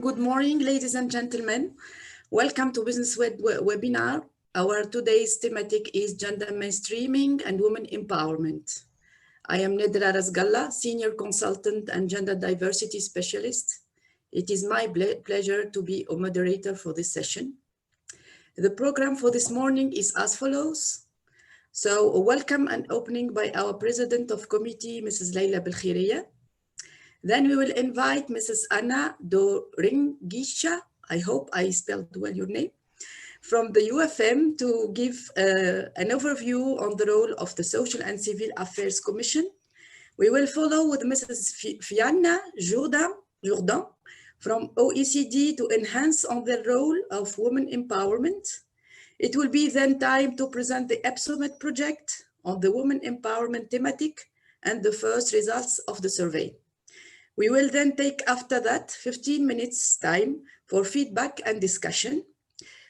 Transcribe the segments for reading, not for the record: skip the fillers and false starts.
Good morning, ladies and gentlemen. Welcome to BUSINESSMED webinar. Our today's thematic is gender mainstreaming and women empowerment. I am Nedra Razgalla, Senior Consultant and Gender Diversity Specialist. It is my pleasure to be a moderator for this session. The program for this morning is as follows. So a welcome and opening by our President of Committee, Mrs. Leila Belkhiriya. Then we will invite Mrs. Anna Doringisha, I hope I spelled well your name, from the UFM to give an overview on the role of the Social and Civil Affairs Commission. We will follow with Mrs. Fianna Jourdan from OECD to enhance on the role of women empowerment. It will be then time to present the EBSOMED project on the women empowerment thematic and the first results of the survey. We will then take after that 15 minutes time for feedback and discussion.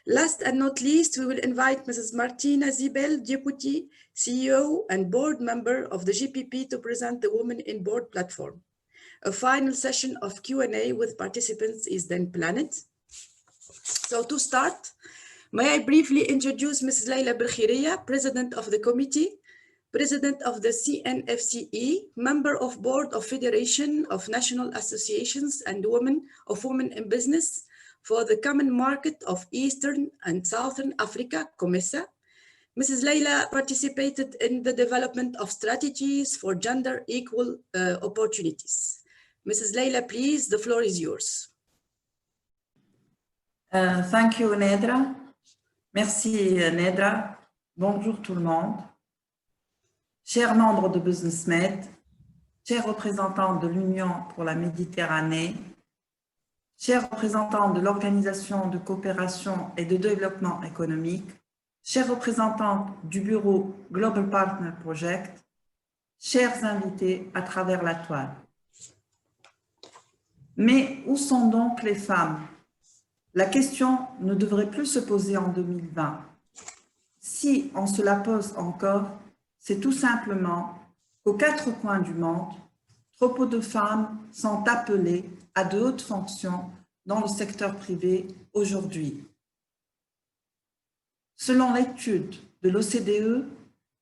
Last and not least, we will invite Mrs. Martina Zibel, Deputy CEO and board member of the GPP to present the Women in Board platform. A final session of Q&A with participants is then planned. So to start, may I briefly introduce Mrs. Leila Belkhiriya, President of the Committee, President of the CNFCE, Member of Board of Federation of National Associations and Women in Business for the Common Market of Eastern and Southern Africa, COMESA. Mrs. Leila participated in the development of strategies for gender equal opportunities. Mrs. Leila, please, the floor is yours. Thank you, Nedra. Merci, Nedra. Bonjour tout le monde. Chers membres de BUSINESSMED, chers représentants de l'Union pour la Méditerranée, chers représentants de l'Organisation de coopération et de développement économique, chers représentants du bureau Global Partner Project, chers invités à travers la toile. Mais où sont donc les femmes? La question ne devrait plus se poser en 2020. Si on se la pose encore, c'est tout simplement qu'aux quatre coins du monde, trop peu de femmes sont appelées à de hautes fonctions dans le secteur privé aujourd'hui. Selon l'étude de l'OCDE,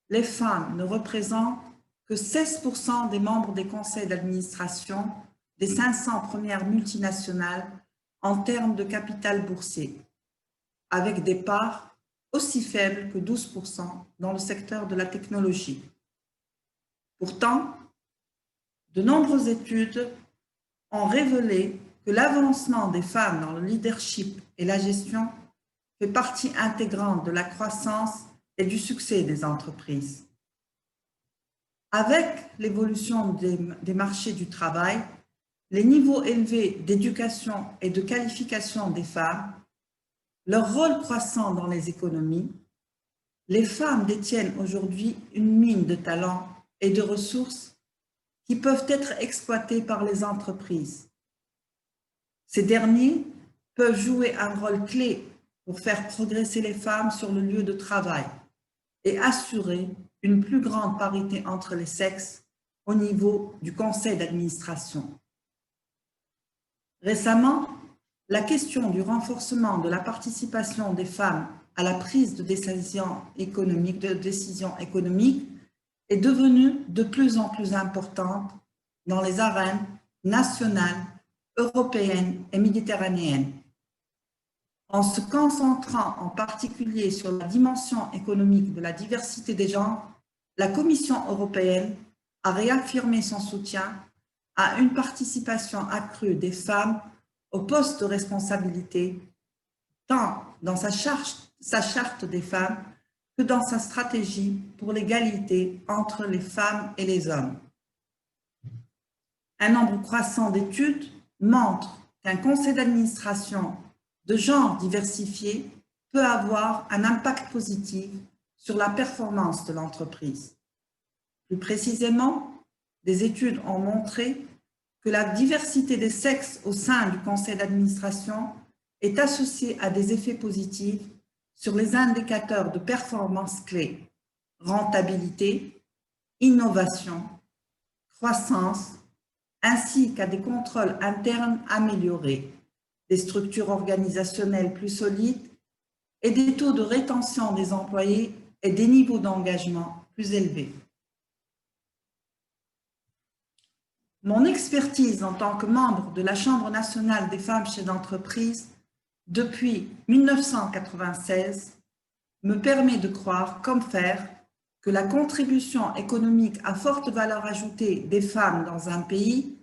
les femmes ne représentent que 16% des membres des conseils d'administration des 500 premières multinationales en termes de capital boursier, avec des parts aussi faible que 12% dans le secteur de la technologie. Pourtant, de nombreuses études ont révélé que l'avancement des femmes dans le leadership et la gestion fait partie intégrante de la croissance et du succès des entreprises. Avec l'évolution des marchés du travail, les niveaux élevés d'éducation et de qualification des femmes, leur rôle croissant dans les économies, les femmes détiennent aujourd'hui une mine de talents et de ressources qui peuvent être exploités par les entreprises. Ces derniers peuvent jouer un rôle clé pour faire progresser les femmes sur le lieu de travail et assurer une plus grande parité entre les sexes au niveau du conseil d'administration. Récemment, la question du renforcement de la participation des femmes à la prise de décision économique est devenue de plus en plus importante dans les arènes nationales, européennes et méditerranéennes. En se concentrant en particulier sur la dimension économique de la diversité des genres, la Commission européenne a réaffirmé son soutien à une participation accrue des femmes aux postes de responsabilité, tant dans sa charte des femmes que dans sa stratégie pour l'égalité entre les femmes et les hommes. Un nombre croissant d'études montre qu'un conseil d'administration de genre diversifié peut avoir un impact positif sur la performance de l'entreprise. Plus précisément, des études ont montré que la diversité des sexes au sein du conseil d'administration est associée à des effets positifs sur les indicateurs de performance clés, rentabilité, innovation, croissance, ainsi qu'à des contrôles internes améliorés, des structures organisationnelles plus solides et des taux de rétention des employés et des niveaux d'engagement plus élevés. Mon expertise en tant que membre de la Chambre nationale des femmes chefs d'entreprise depuis 1996 me permet de croire, comme faire, que la contribution économique à forte valeur ajoutée des femmes dans un pays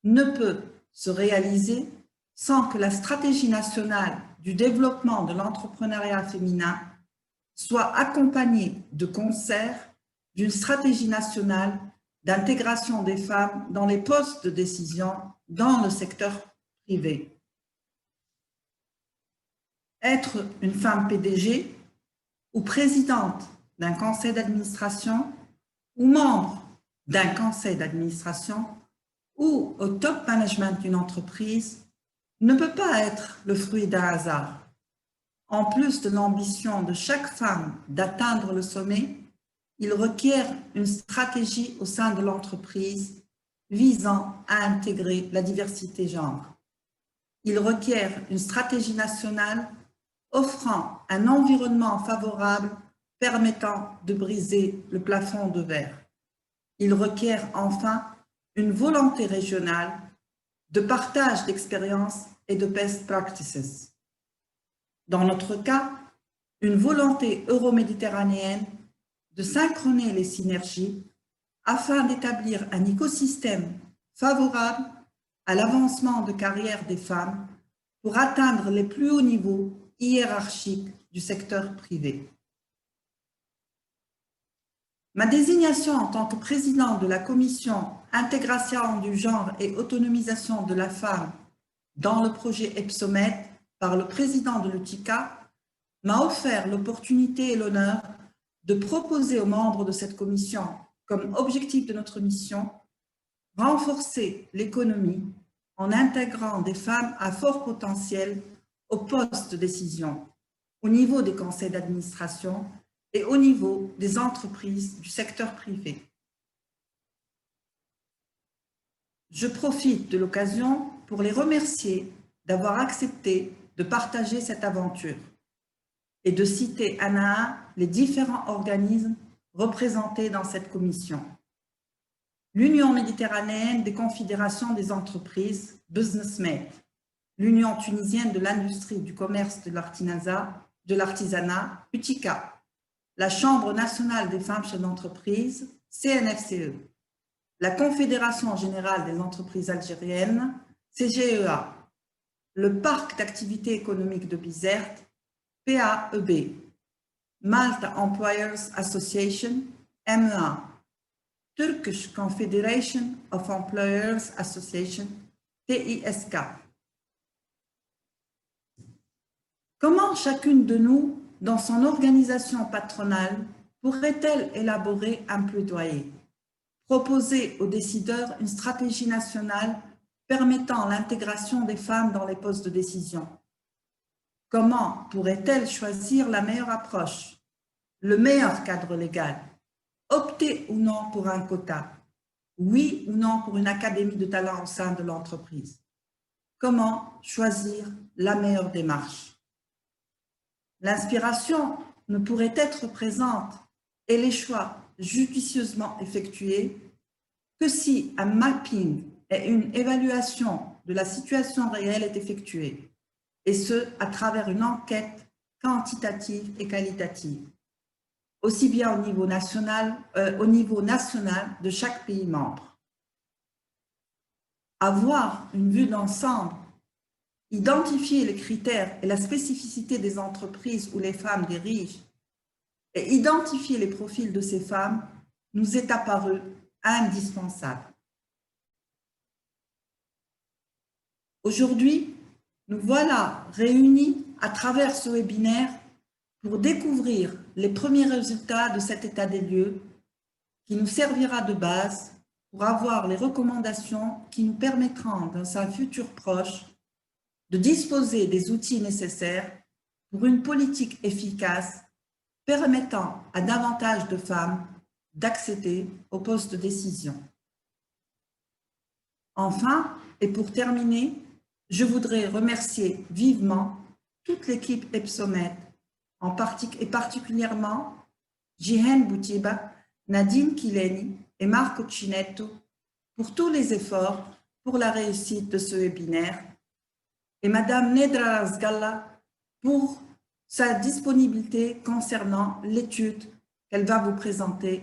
ne peut se réaliser sans que la stratégie nationale du développement de l'entrepreneuriat féminin soit accompagnée de concert d'une stratégie nationale d'intégration des femmes dans les postes de décision dans le secteur privé. Être une femme PDG ou présidente d'un conseil d'administration ou membre d'un conseil d'administration ou au top management d'une entreprise ne peut pas être le fruit d'un hasard. En plus de l'ambition de chaque femme d'atteindre le sommet, il requiert une stratégie au sein de l'entreprise visant à intégrer la diversité genre. Il requiert une stratégie nationale offrant un environnement favorable permettant de briser le plafond de verre. Il requiert enfin une volonté régionale de partage d'expériences et de best practices. Dans notre cas, une volonté euro-méditerranéenne de synchroner les synergies afin d'établir un écosystème favorable à l'avancement de carrière des femmes pour atteindre les plus hauts niveaux hiérarchiques du secteur privé. Ma désignation en tant que présidente de la commission Intégration du genre et autonomisation de la femme dans le projet EBSOMED par le président de l'UTICA m'a offert l'opportunité et l'honneur de proposer aux membres de cette commission, comme objectif de notre mission, renforcer l'économie en intégrant des femmes à fort potentiel aux postes de décision, au niveau des conseils d'administration et au niveau des entreprises du secteur privé. Je profite de l'occasion pour les remercier d'avoir accepté de partager cette aventure et de citer un à un les différents organismes représentés dans cette commission. L'Union méditerranéenne des confédérations des entreprises, BUSINESSMED, l'Union tunisienne de l'industrie, du commerce, de l'artisanat, UTICA, la Chambre nationale des femmes chefs d'entreprise, CNFCE, la Confédération générale des entreprises algériennes, CGEA, le Parc d'activités économiques de Bizerte, PAEB, Malta Employers Association, MEA, Turkish Confederation of Employers Association, TISK. Comment chacune de nous, dans son organisation patronale, pourrait-elle élaborer un plaidoyer, proposer aux décideurs une stratégie nationale permettant l'intégration des femmes dans les postes de décision? Comment pourrait-elle choisir la meilleure approche, le meilleur cadre légal, opter ou non pour un quota, oui ou non pour une académie de talent au sein de l'entreprise? Comment choisir la meilleure démarche? L'inspiration ne pourrait être présente et les choix judicieusement effectués que si un mapping et une évaluation de la situation réelle est effectuée, et ce, à travers une enquête quantitative et qualitative, aussi bien au niveau national de chaque pays membre. Avoir une vue d'ensemble, identifier les critères et la spécificité des entreprises où les femmes dirigent et identifier les profils de ces femmes nous est apparu indispensable. Aujourd'hui, nous voilà réunis à travers ce webinaire pour découvrir les premiers résultats de cet état des lieux qui nous servira de base pour avoir les recommandations qui nous permettront dans un futur proche de disposer des outils nécessaires pour une politique efficace permettant à davantage de femmes d'accéder aux postes de décision. Enfin, et pour terminer, je voudrais remercier vivement toute l'équipe EBSOMED, et particulièrement Jihen Boutiba, Nadine Kileni et Marco Cinetto pour tous les efforts pour la réussite de ce webinaire et Madame Nedra Razgalla pour sa disponibilité concernant l'étude qu'elle va vous présenter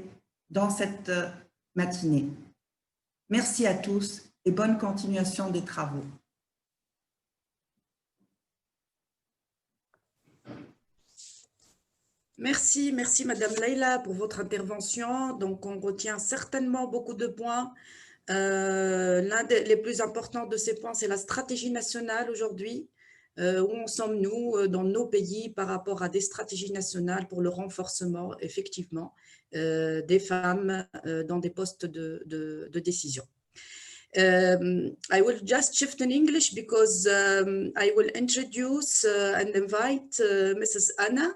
dans cette matinée. Merci à tous et bonne continuation des travaux. Merci Madame Leïla pour votre intervention. Donc on retient certainement beaucoup de points. L'un des plus importants de ces points, c'est la stratégie nationale aujourd'hui. Où en sommes-nous dans nos pays par rapport à des stratégies nationales pour le renforcement, effectivement, des femmes dans des postes de décision. I will just shift in English because I will introduce and invite Mrs. Anna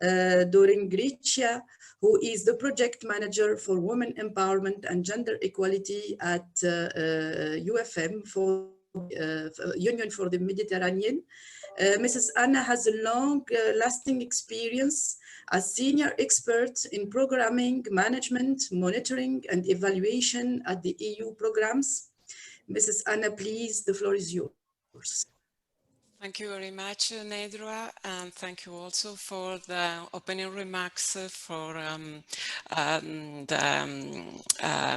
Dorin-Gricia, who is the project manager for women empowerment and gender equality at UFM for Union for the Mediterranean. Mrs. Anna has a long-lasting experience as senior expert in programming, management, monitoring, and evaluation at the EU programs. Mrs. Anna, please, the floor is yours. Thank you very much, Nedra, and thank you also for the opening remarks for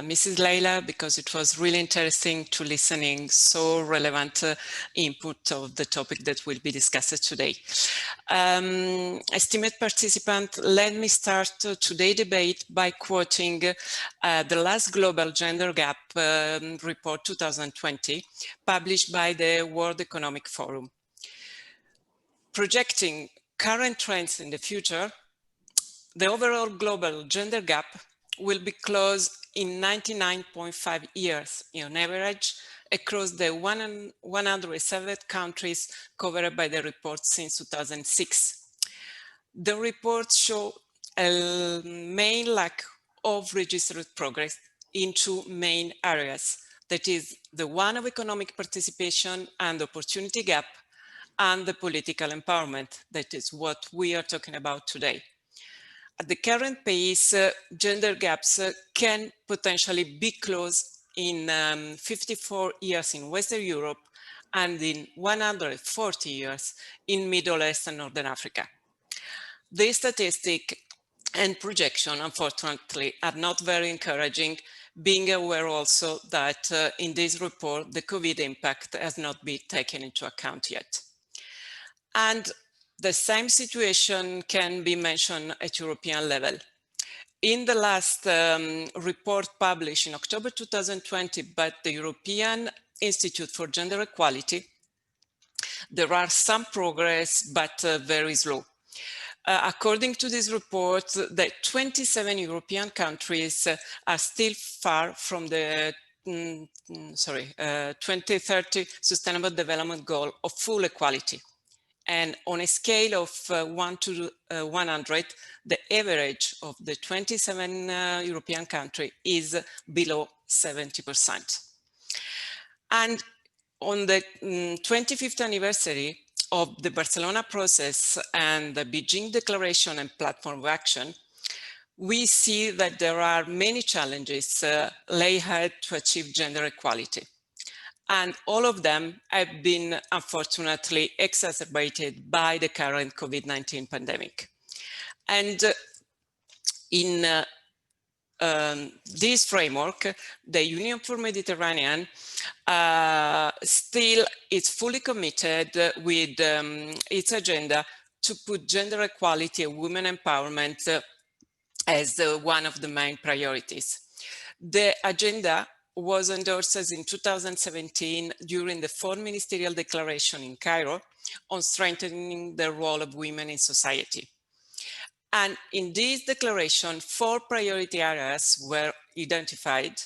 Mrs. Leila, because it was really interesting to listening so relevant input of the topic that will be discussed today. Esteemed participant, let me start today's debate by quoting the last Global Gender Gap report 2020, published by the World Economic Forum. Projecting current trends in the future, the overall global gender gap will be closed in 99.5 years on average across the 107 countries covered by the report since 2006. The report shows a main lack of registered progress in two main areas, that is the one of economic participation and opportunity gap, and the political empowerment, that is what we are talking about today. At the current pace, gender gaps can potentially be closed in 54 years in Western Europe and in 140 years in Middle East and Northern Africa. The statistic and projection, unfortunately, are not very encouraging, being aware also that in this report, the COVID impact has not been taken into account yet. And the same situation can be mentioned at European level. In the last report published in October 2020 by the European Institute for Gender Equality, there are some progress, but very slow. According to this report, the 27 European countries are still far from the 2030 Sustainable Development Goal of full equality. And on a scale of 1 to 100, the average of the 27 European countries is below 70%. And on the 25th anniversary of the Barcelona process and the Beijing Declaration and Platform of Action, we see that there are many challenges laid ahead to achieve gender equality. And all of them have been, unfortunately, exacerbated by the current COVID-19 pandemic. And in this framework, the Union for Mediterranean still is fully committed with its agenda to put gender equality and women empowerment as one of the main priorities. The agenda was endorsed in 2017 during the Fourth Ministerial Declaration in Cairo on strengthening the role of women in society. And in this declaration, 4 priority areas were identified,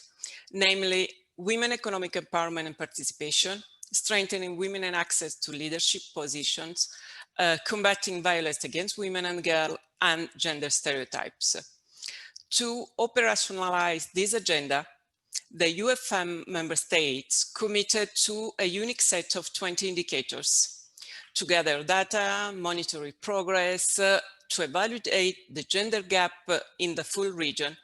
namely women economic empowerment and participation, strengthening women and access to leadership positions, combating violence against women and girls, and gender stereotypes. To operationalize this agenda, the UFM member states committed to a unique set of 20 indicators to gather data, monitor progress, to evaluate the gender gap in the full region,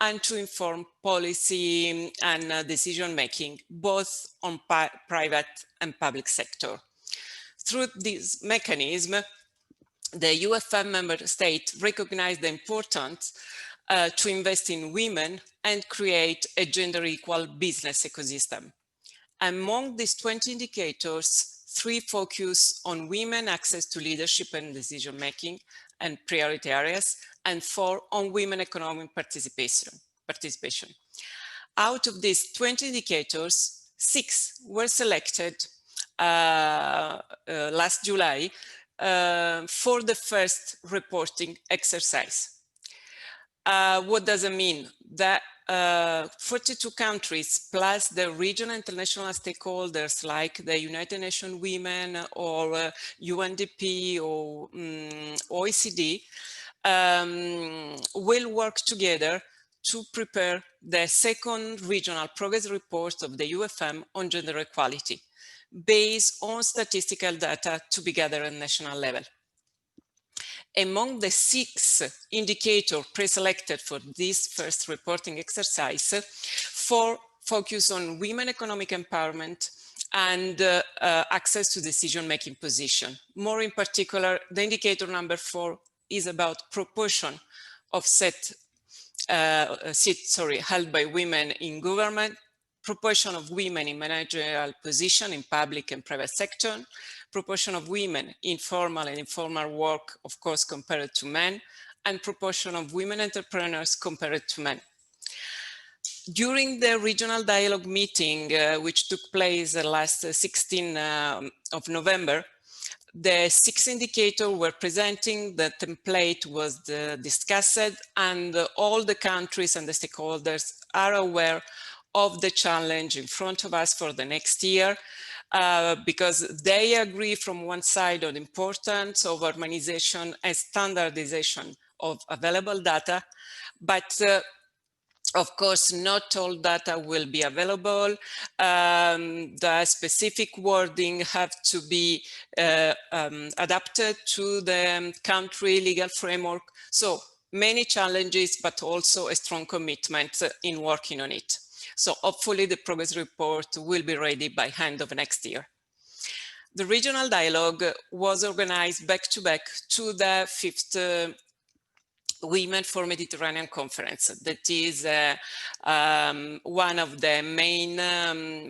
and to inform policy and decision-making, both on private and public sector. Through this mechanism, the UFM member state recognized the importance to invest in women and create a gender equal business ecosystem. Among these 20 indicators, 3 focus on women access to leadership and decision-making and priority areas, and 4 on women economic participation. Out of these 20 indicators, 6 were selected last July for the first reporting exercise. What does it mean? That 42 countries plus the regional and international stakeholders like the United Nations Women or UNDP or OECD will work together to prepare the second regional progress report of the UFM on gender equality, based on statistical data to be gathered at national level. Among the 6 indicators pre-selected for this first reporting exercise, 4 focus on women economic empowerment and access to decision-making position. More in particular, the indicator number 4 is about proportion of seats held by women in government, proportion of women in managerial position in public and private sector, proportion of women in formal and informal work, of course, compared to men, and proportion of women entrepreneurs compared to men. During the regional dialogue meeting, which took place last 16 of November, the 6 indicators were presenting, the template was discussed, and all the countries and the stakeholders are aware of the challenge in front of us for the next year, because they agree from one side on the importance of harmonization and standardization of available data, but of course, not all data will be available. The specific wording have to be adapted to the country legal framework. So many challenges, but also a strong commitment in working on it. So hopefully the progress report will be ready by end of next year. The regional dialogue was organized back-to-back to the 5th Women for Mediterranean Conference. That is one of the main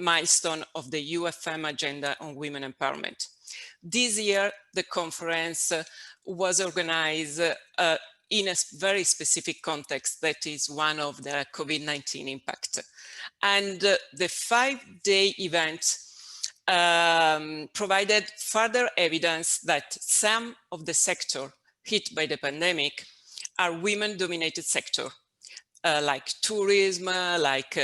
milestones of the UFM agenda on women empowerment. This year, the conference was organized in a very specific context, that is one of the COVID-19 impact. And the 5-day event provided further evidence that some of the sector hit by the pandemic are women-dominated sector, like tourism, like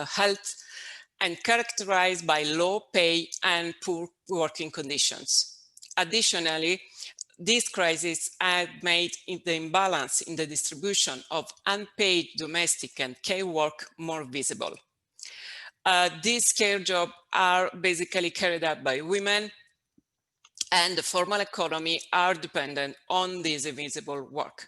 health, and characterized by low pay and poor working conditions. Additionally, this crisis had made the imbalance in the distribution of unpaid domestic and care work more visible. These care jobs are basically carried out by women, and the formal economy are dependent on this invisible work.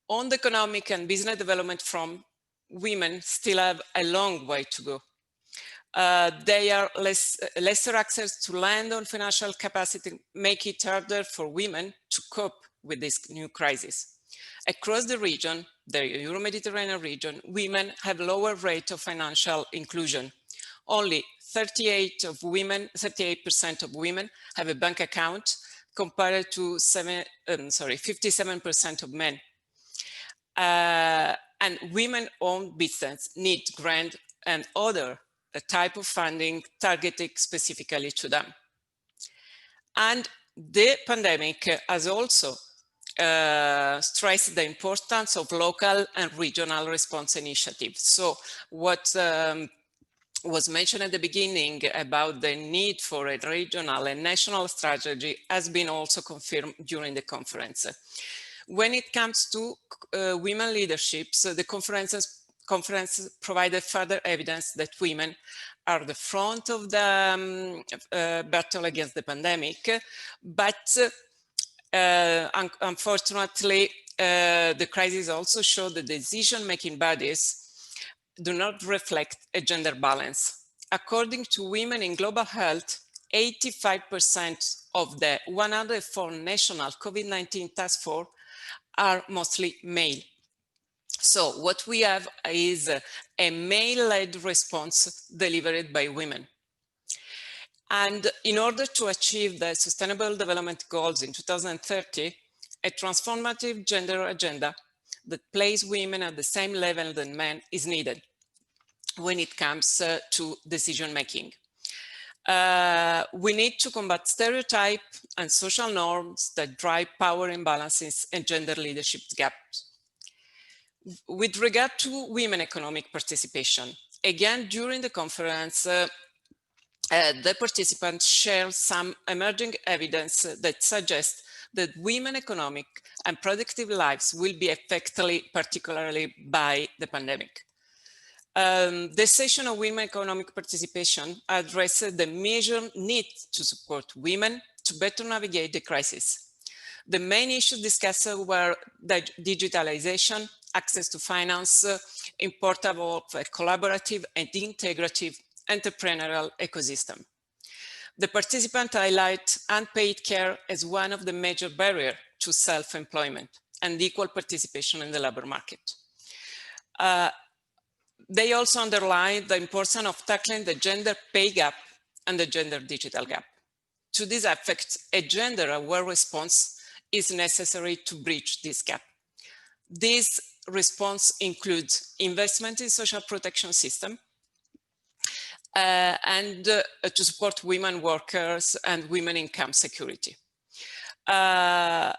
On the economic and business development front, women still have a long way to go. They are lesser access to land on financial capacity, make it harder for women to cope with this new crisis. Across the region, the Euro-Mediterranean region, women have lower rate of financial inclusion. Only 38% of women have a bank account compared to 57% of men. And women-owned business need grant and other type of funding targeted specifically to them. And the pandemic has also stressed the importance of local and regional response initiatives. So what was mentioned at the beginning about the need for a regional and national strategy has been also confirmed during the conference. When it comes to women leaderships, the conference provided further evidence that women are the front of the battle against the pandemic, but unfortunately, the crisis also showed that decision-making bodies do not reflect a gender balance. According to Women in Global Health, 85% of the 104 national COVID-19 task force are mostly male. So what we have is a male-led response delivered by women. And in order to achieve the Sustainable Development Goals in 2030, a transformative gender agenda that places women at the same level than men is needed when it comes to decision-making. We need to combat stereotypes and social norms that drive power imbalances and gender leadership gaps. With regard to women economic participation, again, during the conference, the participants shared some emerging evidence that suggests that women's economic and productive lives will be affected particularly by the pandemic. The session of women economic participation addressed the major need to support women to better navigate the crisis. The main issues discussed were the digitalization, access to finance, importance of a collaborative and integrative entrepreneurial ecosystem. The participants highlight unpaid care as one of the major barriers to self-employment and equal participation in the labor market. They also underline the importance of tackling the gender pay gap and the gender digital gap. To this effect, a gender-aware response is necessary to bridge this gap. This response includes investment in social protection system and to support women workers and women income security. The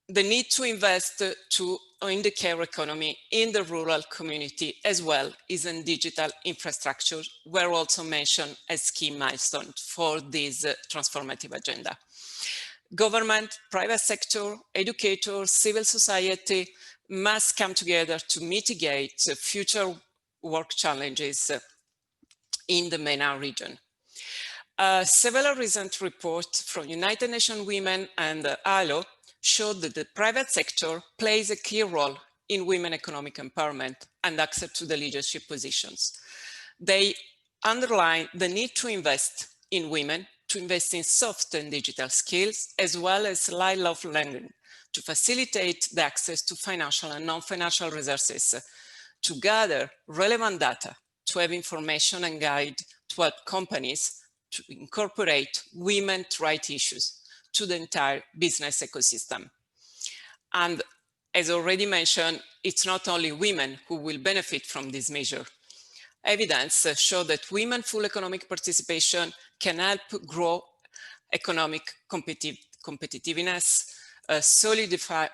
need to invest in the care economy in the rural community as well as in digital infrastructure were also mentioned as key milestones for this transformative agenda. Government, private sector, educators, civil society must come together to mitigate future work challenges in the MENA region. Several recent reports from United Nations Women and ILO showed that the private sector plays a key role in women economic empowerment and access to the leadership positions. They underline the need to invest in women, to invest in soft and digital skills, as well as lifelong learning, to facilitate the access to financial and non-financial resources, to gather relevant data, to have information and guide to help companies to incorporate women's rights issues to the entire business ecosystem. And as already mentioned, it's not only women who will benefit from this measure. Evidence shows that women's full economic participation can help grow economic competitiveness, solidify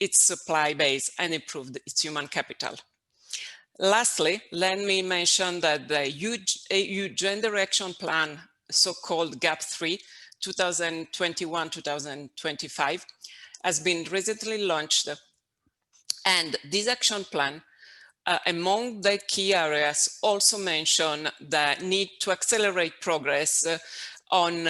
its supply base and improve its human capital. Lastly, let me mention that the EU Gender Action Plan, so-called GAP3, 2021-2025, has been recently launched. And this action plan, among the key areas, also mention the need to accelerate progress on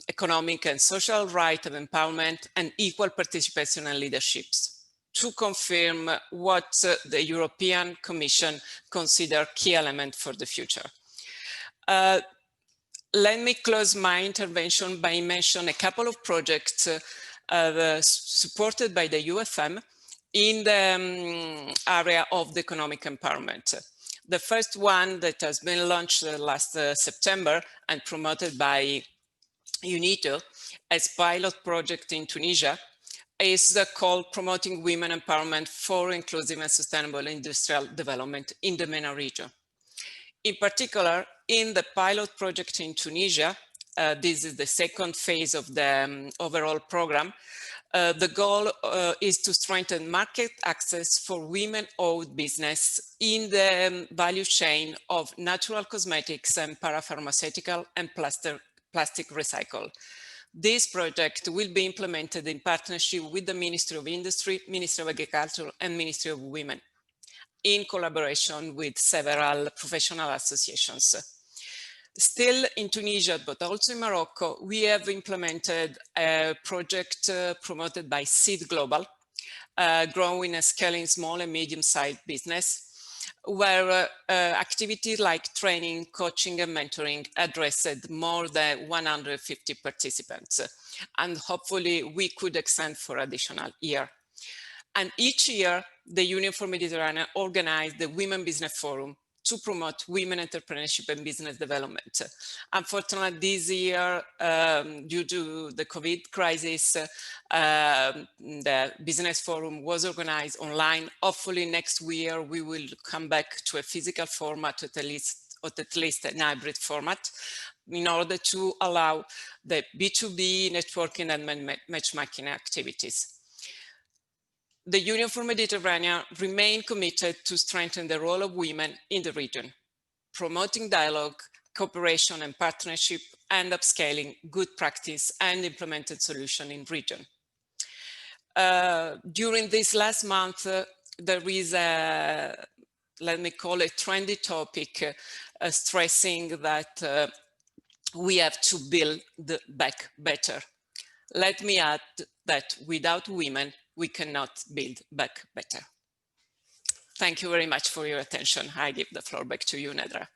economic and social right of empowerment and equal participation and leaderships, to confirm what the European Commission consider key element for the future. Let me close my intervention by mentioning a couple of projects supported by the UFM in the area of the economic empowerment. The first one that has been launched last September and promoted by UNITO as pilot project in Tunisia is called Promoting Women Empowerment for Inclusive and Sustainable Industrial Development in the MENA region. In particular, in the pilot project in Tunisia, this is the second phase of the overall program. The goal is to strengthen market access for women-owned business in the value chain of natural cosmetics and parapharmaceutical and plastic recycle. This project will be implemented in partnership with the Ministry of Industry, Ministry of Agriculture, and Ministry of Women, in collaboration with several professional associations. Still in Tunisia, but also in Morocco, we have implemented a project promoted by Seed Global, growing and scaling small and medium-sized business, where activities like training, coaching, and mentoring addressed more than 150 participants. And hopefully we could extend for additional year. And each year, the Union for Mediterranean organized the Women Business Forum to promote women entrepreneurship and business development. Unfortunately, this year, due to the COVID crisis, the Business Forum was organized online. Hopefully next year, we will come back to a physical format, at least an hybrid format, in order to allow the B2B networking and matchmaking activities. The Union for Mediterranean remain committed to strengthen the role of women in the region, promoting dialogue, cooperation and partnership, and upscaling good practice and implemented solution in region. During this last month, there is a, let me call it, trendy topic, stressing that we have to build back better. Let me add that without women, we cannot build back better. Thank you very much for your attention. I give the floor back to you, Nedra.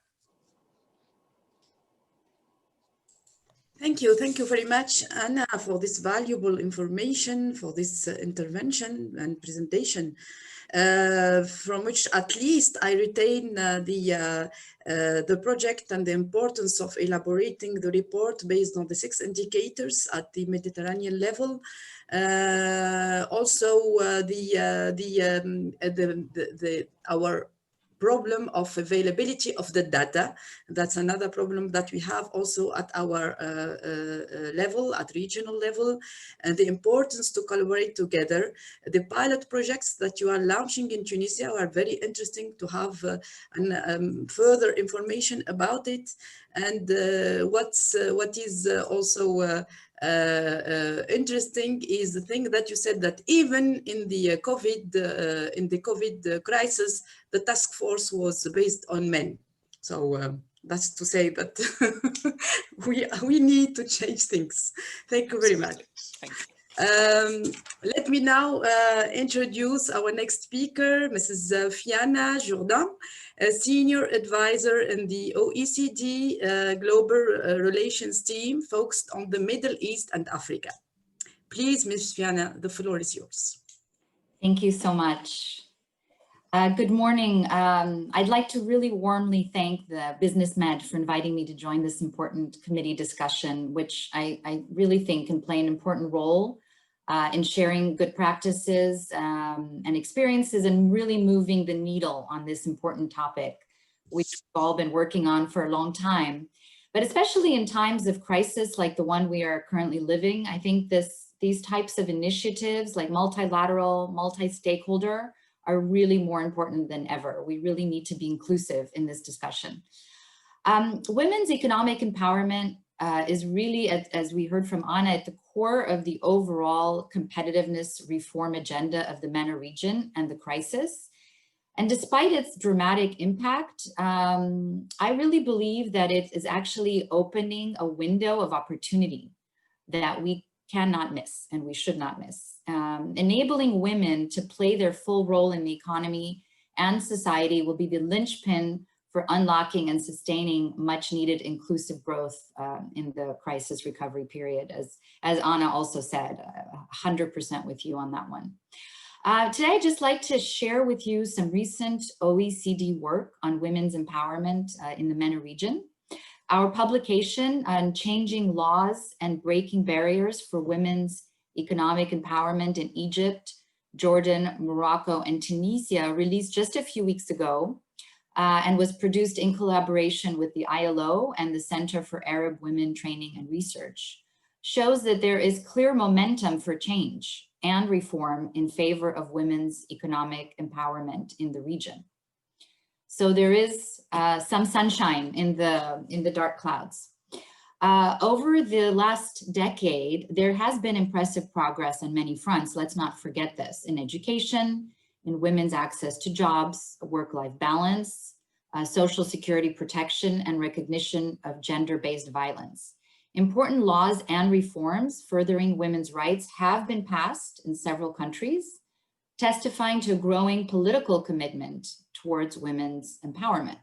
Thank you very much, Anna, for this valuable information, for this intervention and presentation, from which at least I retain the project and the importance of elaborating the report based on the 6 indicators at the Mediterranean level. Also, our problem of availability of the data. That's another problem that we have also at our level, at regional level, and the importance to collaborate together. The pilot projects that you are launching in Tunisia are very interesting to have further information about it. And what is also interesting is the thing that you said, that even in the COVID crisis, the task force was based on men. So that's to say that we need to change things. Thank you very much. Thank you. Let me now introduce our next speaker, Mrs. Fiana Jourdan, a senior advisor in the OECD Global Relations team focused on the Middle East and Africa. Please, Ms. Fiana, the floor is yours. Thank you so much. Good morning. I'd like to really warmly thank the BUSINESSMED for inviting me to join this important committee discussion, which I really think can play an important role in sharing good practices and experiences and really moving the needle on this important topic, which we've all been working on for a long time. But especially in times of crisis like the one we are currently living, I think these types of initiatives like multilateral, multi-stakeholder are really more important than ever. We really need to be inclusive in this discussion. Women's economic empowerment is really, as we heard from Anna, at the core of the overall competitiveness reform agenda of the MENA region and the crisis. And despite its dramatic impact, I really believe that it is actually opening a window of opportunity that we cannot miss and we should not miss. Enabling women to play their full role in the economy and society will be the linchpin for unlocking and sustaining much needed inclusive growth in the crisis recovery period, as Anna also said, 100% with you on that one. Today, I'd just like to share with you some recent OECD work on women's empowerment in the MENA region. Our publication on changing laws and breaking barriers for women's economic empowerment in Egypt, Jordan, Morocco, and Tunisia, released just a few weeks ago and was produced in collaboration with the ILO and the Center for Arab Women Training and Research, shows that there is clear momentum for change and reform in favor of women's economic empowerment in the region. So there is some sunshine in the dark clouds. Over the last decade, there has been impressive progress on many fronts. Let's not forget this: in education, in women's access to jobs, work-life balance, social security protection, and recognition of gender-based violence. Important laws and reforms furthering women's rights have been passed in several countries, testifying to a growing political commitment towards women's empowerment.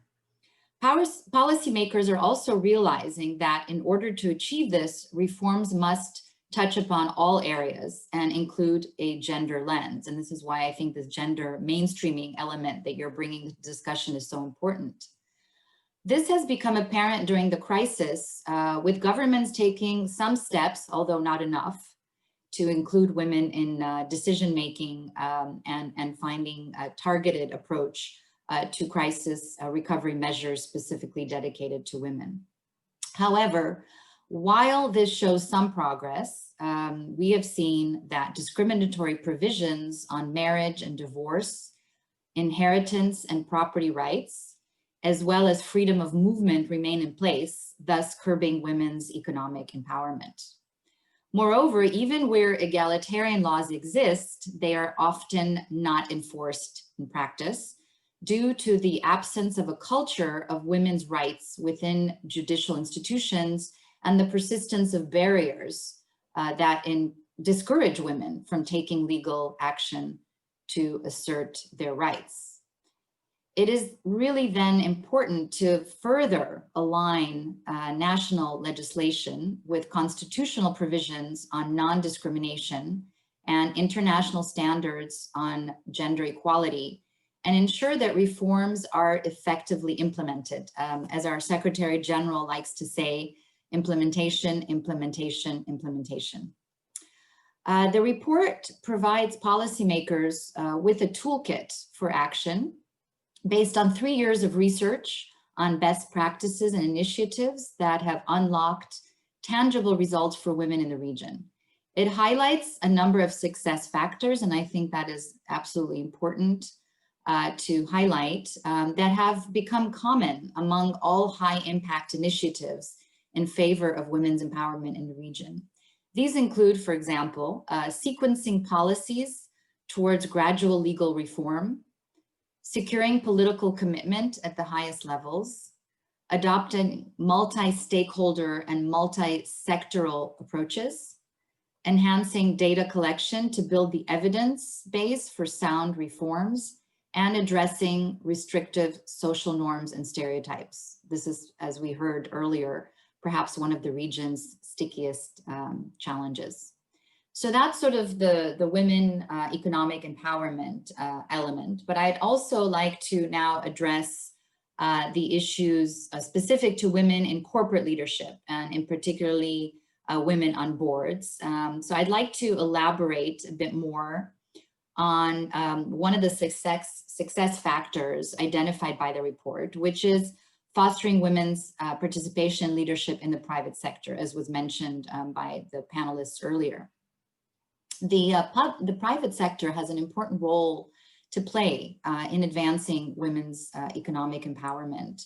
Policymakers are also realizing that in order to achieve this, reforms must touch upon all areas and include a gender lens. And this is why I think this gender mainstreaming element that you're bringing to discussion is so important. This has become apparent during the crisis, with governments taking some steps, although not enough, to include women in decision-making and finding a targeted approach to crisis recovery measures specifically dedicated to women. However, while this shows some progress, we have seen that discriminatory provisions on marriage and divorce, inheritance and property rights, as well as freedom of movement remain in place, thus curbing women's economic empowerment. Moreover, even where egalitarian laws exist, they are often not enforced in practice, due to the absence of a culture of women's rights within judicial institutions and the persistence of barriers that discourage women from taking legal action to assert their rights. It is really then important to further align national legislation with constitutional provisions on non-discrimination and international standards on gender equality, and ensure that reforms are effectively implemented. As our Secretary General likes to say, implementation, implementation, implementation. The report provides policymakers with a toolkit for action based on 3 years of research on best practices and initiatives that have unlocked tangible results for women in the region. It highlights a number of success factors, and I think that is absolutely important to highlight, that have become common among all high impact initiatives in favor of women's empowerment in the region. These include, for example, sequencing policies towards gradual legal reform, securing political commitment at the highest levels, adopting multi-stakeholder and multi-sectoral approaches, enhancing data collection to build the evidence base for sound reforms, and addressing restrictive social norms and stereotypes. This is, as we heard earlier, perhaps one of the region's stickiest challenges. So that's sort of the women economic empowerment element. But I'd also like to now address the issues specific to women in corporate leadership, and in particularly women on boards. So I'd like to elaborate a bit more on one of the success factors identified by the report, which is fostering women's participation and leadership in the private sector, as was mentioned by the panelists earlier. The private sector has an important role to play in advancing women's economic empowerment.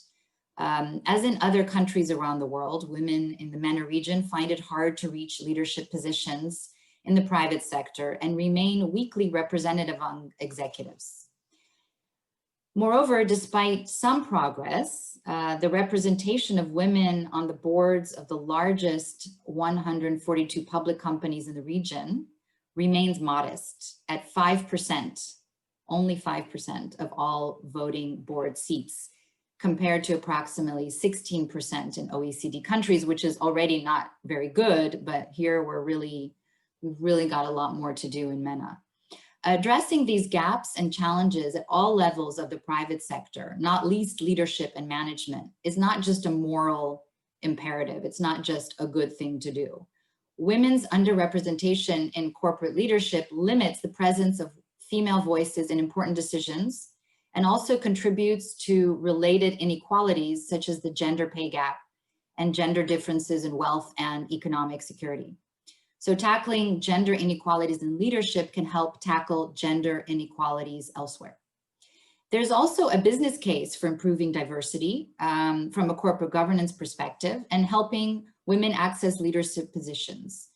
As in other countries around the world, women in the MENA region find it hard to reach leadership positions in the private sector and remain weakly represented among executives. Moreover, despite some progress, the representation of women on the boards of the largest 142 public companies in the region remains modest at 5%, only 5% of all voting board seats, compared to approximately 16% in OECD countries, which is already not very good, but here we've really got a lot more to do in MENA. Addressing these gaps and challenges at all levels of the private sector, not least leadership and management, is not just a moral imperative. It's not just a good thing to do. Women's underrepresentation in corporate leadership limits the presence of female voices in important decisions and also contributes to related inequalities such as the gender pay gap and gender differences in wealth and economic security. So tackling gender inequalities in leadership can help tackle gender inequalities elsewhere. There's also a business case for improving diversity from a corporate governance perspective and helping women access leadership positions.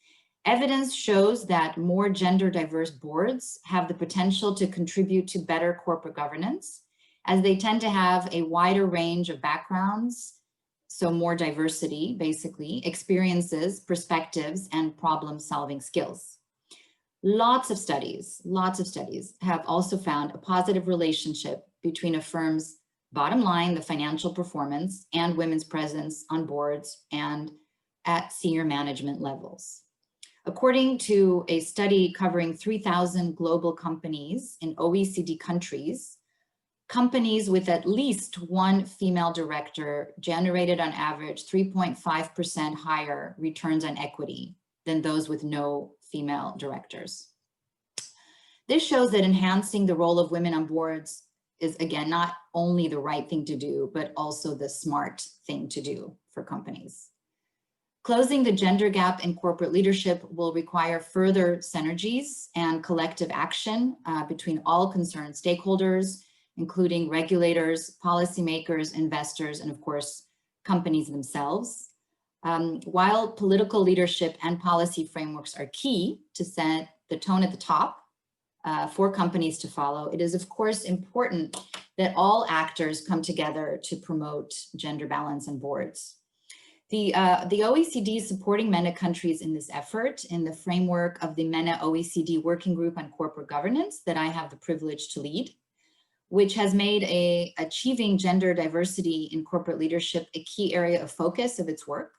Evidence shows that more gender diverse boards have the potential to contribute to better corporate governance, as they tend to have a wider range of backgrounds, so more diversity, basically, experiences, perspectives, and problem-solving skills. Lots of studies have also found a positive relationship between a firm's bottom line, the financial performance, and women's presence on boards and at senior management levels. According to a study covering 3,000 global companies in OECD countries, companies with at least one female director generated on average 3.5% higher returns on equity than those with no female directors. This shows that enhancing the role of women on boards is, again, not only the right thing to do, but also the smart thing to do for companies. Closing the gender gap in corporate leadership will require further synergies and collective action between all concerned stakeholders, including regulators, policymakers, investors, and of course, companies themselves. While political leadership and policy frameworks are key to set the tone at the top for companies to follow, it is of course important that all actors come together to promote gender balance on boards. The OECD is supporting MENA countries in this effort in the framework of the MENA OECD Working Group on Corporate Governance that I have the privilege to lead, which has made achieving gender diversity in corporate leadership a key area of focus of its work.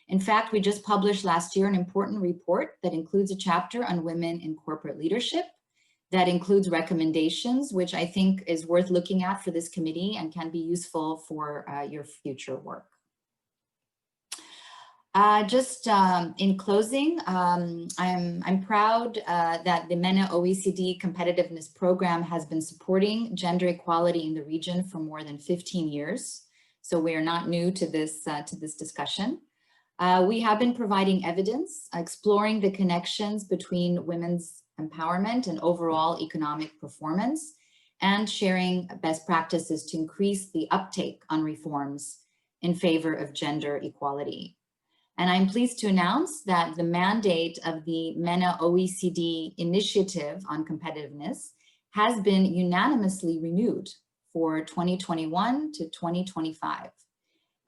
In fact, we just published last year an important report that includes a chapter on women in corporate leadership that includes recommendations, which I think is worth looking at for this committee and can be useful for your future work. In closing, I'm proud that the MENA OECD Competitiveness Program has been supporting gender equality in the region for more than 15 years. So we are not new to this discussion. We have been providing evidence, exploring the connections between women's empowerment and overall economic performance, and sharing best practices to increase the uptake on reforms in favor of gender equality. And I'm pleased to announce that the mandate of the MENA OECD Initiative on Competitiveness has been unanimously renewed for 2021 to 2025.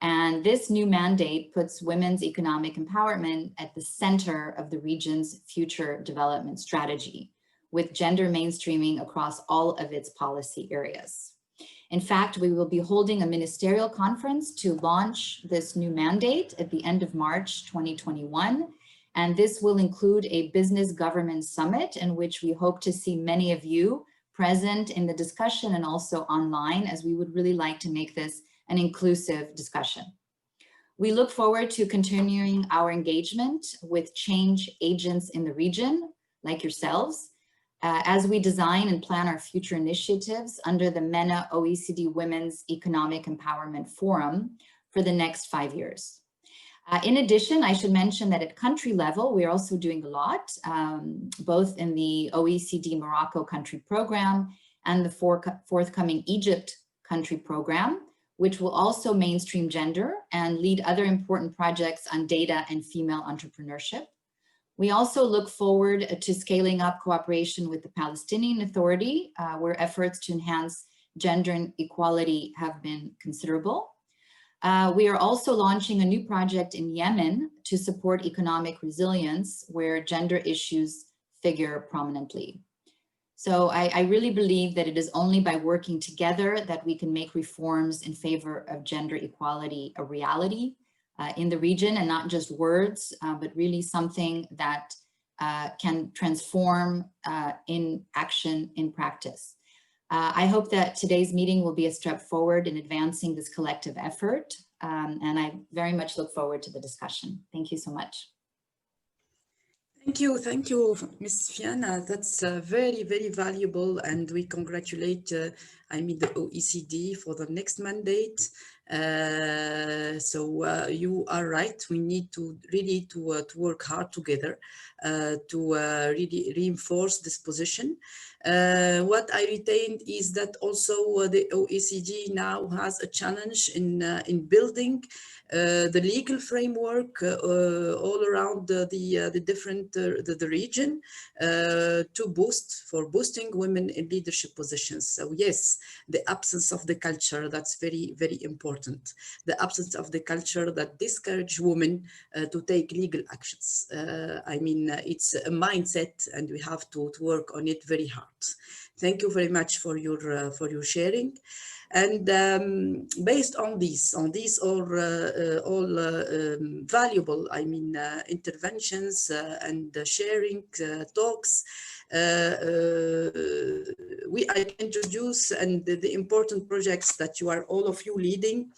And this new mandate puts women's economic empowerment at the center of the region's future development strategy, with gender mainstreaming across all of its policy areas. In fact, we will be holding a ministerial conference to launch this new mandate at the end of March 2021. And this will include a business government summit in which we hope to see many of you present in the discussion and also online, as we would really like to make this an inclusive discussion. We look forward to continuing our engagement with change agents in the region, like yourselves, as we design and plan our future initiatives under the MENA OECD Women's Economic Empowerment Forum for the next 5 years. In addition, I should mention that at country level, we're also doing a lot, both in the OECD Morocco country program and the forthcoming Egypt country program, which will also mainstream gender and lead other important projects on data and female entrepreneurship. We also look forward to scaling up cooperation with the Palestinian Authority, where efforts to enhance gender equality have been considerable. We are also launching a new project in Yemen to support economic resilience, where gender issues figure prominently. So I really believe that it is only by working together that we can make reforms in favor of gender equality a reality in the region, and not just words, but really something that can transform in action, in practice. I hope that today's meeting will be a step forward in advancing this collective effort, and I very much look forward to the discussion. Thank you so much. Thank you, Ms. Fiana. That's very, very valuable, and we congratulate, the OECD for the next mandate. So you are right. We need to really to work hard together to really reinforce this position. What I retained is that also the OECD now has a challenge in building the legal framework all around the different the region for boosting women in leadership positions. So yes, the absence of the culture, that's very, very important. The absence of the culture that discourage women to take legal actions. I mean, it's a mindset, and we have to work on it very hard. Thank you very much for your sharing. And based on these all valuable, I mean, interventions and sharing talks, I introduce and the important projects that all of you leading.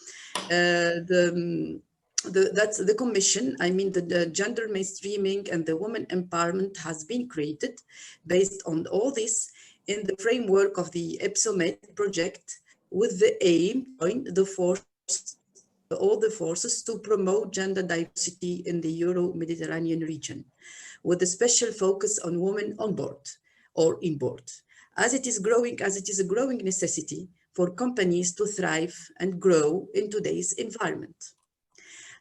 That's the commission. I mean, the gender mainstreaming and the women empowerment has been created based on all this in the framework of the EBSOMED project, with the aim to join all the forces to promote gender diversity in the Euro-Mediterranean region, with a special focus on women on board or in board, as it is a growing necessity for companies to thrive and grow in today's environment.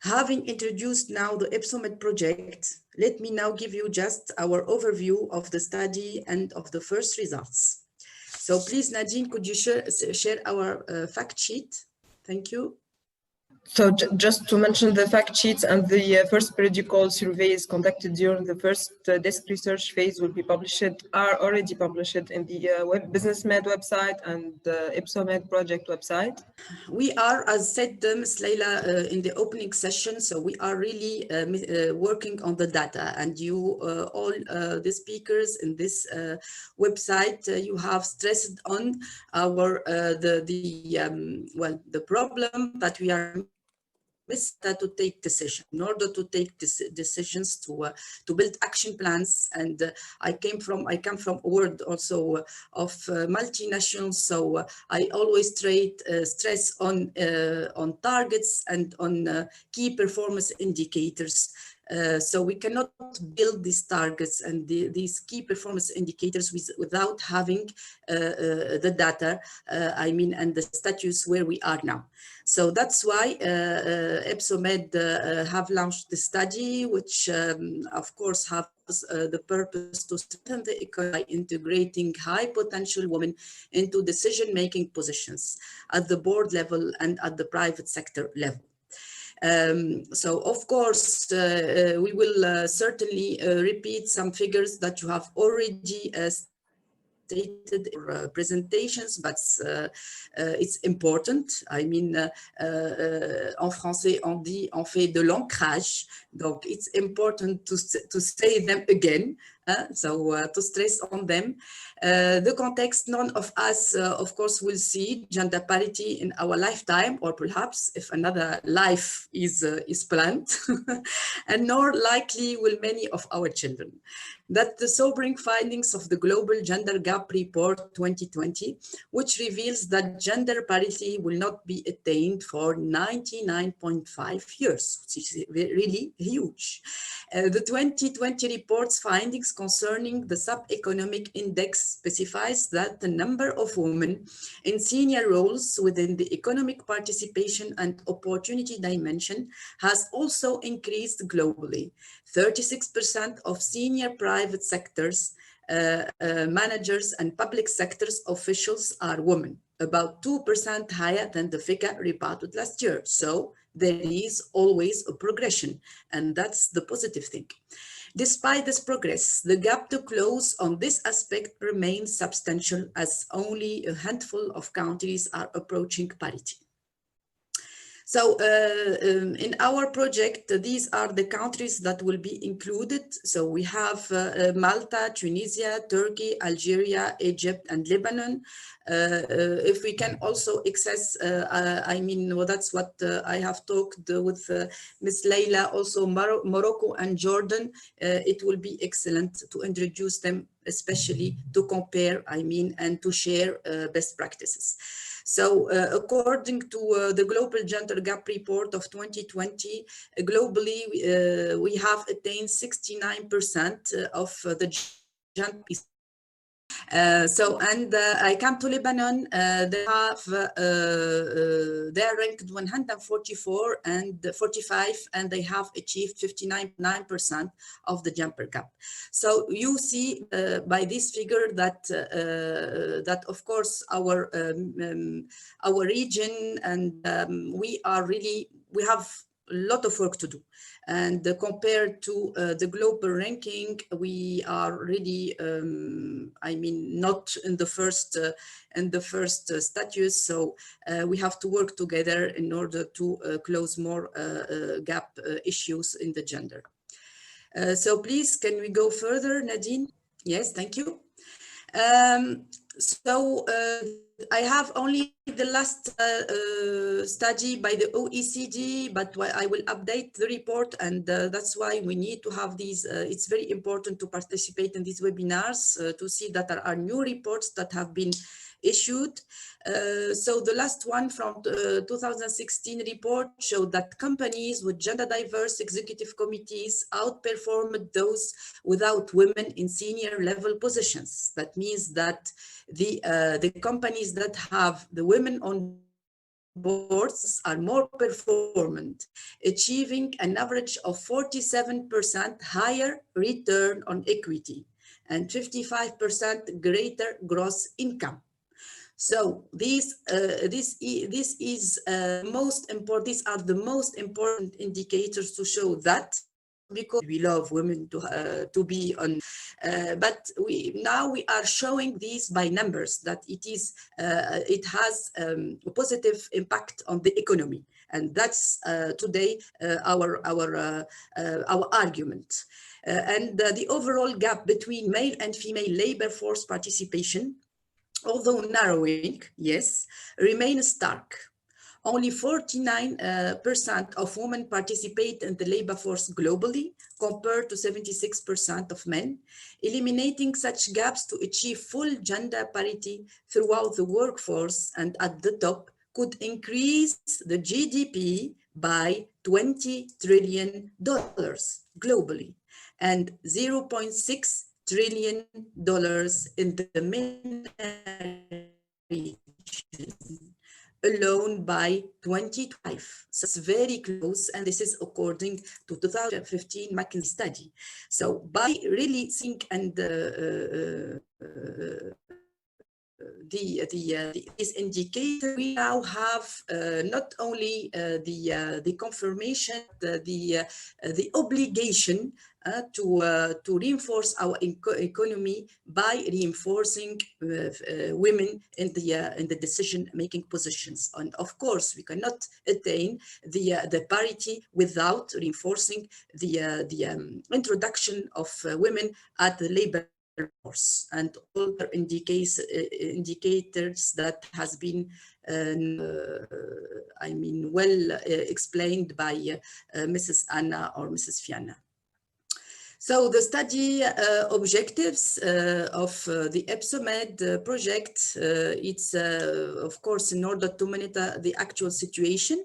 Having introduced now the EBSOMED project, let me now give you just our overview of the study and of the first results. So please, Nadine, could you share our fact sheet? Thank you. So just to mention the fact sheets, and the first periodical surveys conducted during the first desk research phase are already published in the BUSINESSMED website and the EBSOMED project website. We are, as said, Ms. Leila, in the opening session, so we are really working on the data, and you all the speakers in this website, you have stressed on our the problem that we are to take decisions, in order to take decisions to build action plans. And I come from a world also of multinationals, so I always stress on targets and on key performance indicators. So we cannot build these targets and these key performance indicators without having the data, I mean, and the status where we are now. So that's why EBSOMED have launched the study, which of course has the purpose to strengthen the economy by integrating high potential women into decision-making positions at the board level and at the private sector level. So of course, we will certainly repeat some figures that you have already stated in presentations, but it's important. I mean, en français, on dit, on fait de l'ancrage. Donc it's important to say them again. So to stress on them. The context, none of us, of course, will see gender parity in our lifetime, or perhaps if another life is planned, and nor likely will many of our children. That the sobering findings of the Global Gender Gap Report 2020, which reveals that gender parity will not be attained for 99.5 years, which is really huge. The 2020 report's findings concerning the sub-economic index specifies that the number of women in senior roles within the economic participation and opportunity dimension has also increased globally. 36% of senior private sectors managers and public sectors officials are women, about 2% higher than the figure reported last year. So there is always a progression, and that's the positive thing. Despite this progress, the gap to close on this aspect remains substantial, as only a handful of countries are approaching parity. So in our project, these are the countries that will be included. So we have Malta, Tunisia, Turkey, Algeria, Egypt, and Lebanon. If we can also access, I mean, well, that's what I have talked with Ms. Leila, also Morocco and Jordan, it will be excellent to introduce them, especially to compare, I mean, and to share best practices. So according to the Global Gender Gap Report of 2020, globally, we have attained 69% of the gender. I come to Lebanon. They are ranked 144 and 45, and they have achieved 59% of the gender gap. So you see by this figure that that of course our region and we have a lot of work to do. And compared to the global ranking, we are really, I mean, not in the first status. So we have to work together in order to close more gap issues in the gender. So please, can we go further, Nadine? Yes, thank you. I have only the last study by the OECD, but I will update the report, and that's why we need to have these. It's very important to participate in these webinars to see that there are new reports that have been issued. So the last one from 2016 report showed that companies with gender diverse executive committees outperformed those without women in senior level positions. That means that the companies that have the women on boards are more performant, achieving an average of 47% higher return on equity and 55% greater gross income. So these are the most important indicators to show that, because we love women to be on, but we are showing these by numbers that it has a positive impact on the economy, and that's today our argument. And the overall gap between male and female labor force participation, although narrowing, yes, remains stark. Only 49% of women participate in the labor force globally, compared to 76% of men. Eliminating such gaps to achieve full gender parity throughout the workforce and at the top could increase the GDP by $20 trillion globally and 0.6 trillion dollars in the Mena region alone by 2025. So it's very close, and this is according to 2015 McKinsey study. So by really seeing and this indicator, we now have not only the confirmation, the obligation to reinforce our economy by reinforcing women in the decision-making positions. And of course, we cannot attain the parity without reinforcing the introduction of women at the labor force and all the indicators that has been I mean, well explained by Mrs. Anna or Mrs. Fianna. So the study objectives of the EBSOMED project, it's of course in order to monitor the actual situation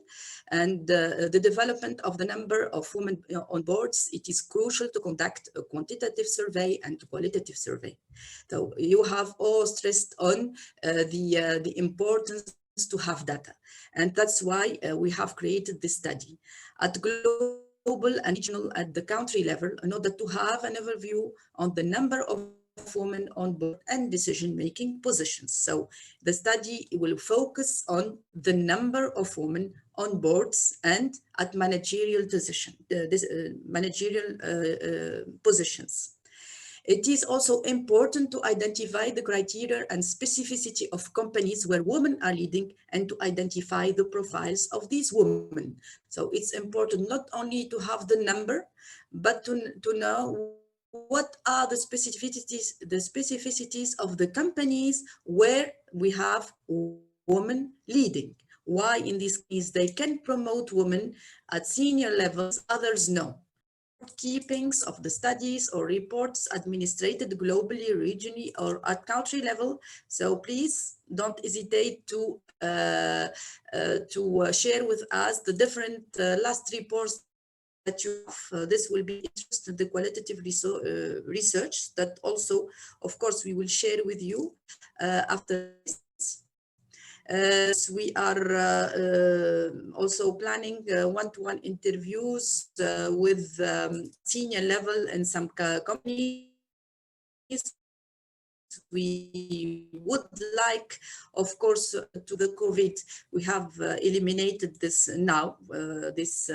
and the development of the number of women on boards. It is crucial to conduct a quantitative survey and a qualitative survey. So you have all stressed on the importance to have data, and that's why we have created this study at global and regional at the country level in order to have an overview on the number of women on board and decision-making positions. So the study will focus on the number of women on boards and at managerial positions. It is also important to identify the criteria and specificity of companies where women are leading and to identify the profiles of these women. So it's important not only to have the number, but to know what are the specificities of the companies where we have women leading. Why in this case they can promote women at senior levels, others no. Keepings of the studies or reports administrated globally, regionally, or at country level. So please don't hesitate to share with us the different last reports that you have, this will be interested in the qualitative research that also, of course, we will share with you after this. We are also planning one-to-one interviews with senior level in some companies. We would like, of course, to the COVID, we have eliminated this now, this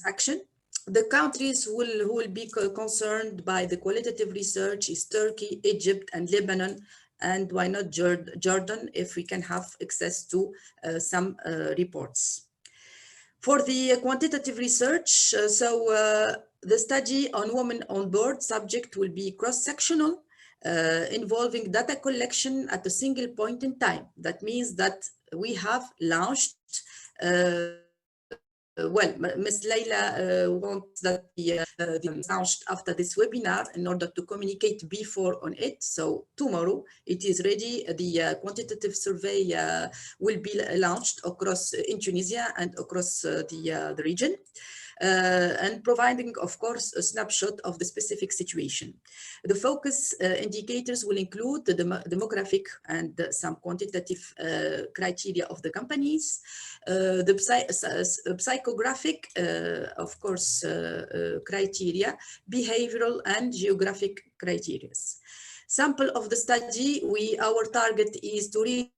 action. The countries who will be concerned by the qualitative research is Turkey, Egypt, and Lebanon, and why not Jordan, if we can have access to some reports. For the quantitative research, the study on women on board subject will be cross-sectional, involving data collection at a single point in time. That means that we have launched, well, Ms. Leila wants that be launched after this webinar in order to communicate before on it. So tomorrow it is ready. The quantitative survey will be launched across in Tunisia and across the region. And providing, of course, a snapshot of the specific situation. The focus indicators will include the demographic and some quantitative criteria of the companies, the psychographic, of course, criteria, behavioral and geographic criteria. Sample of the study, our target is to reach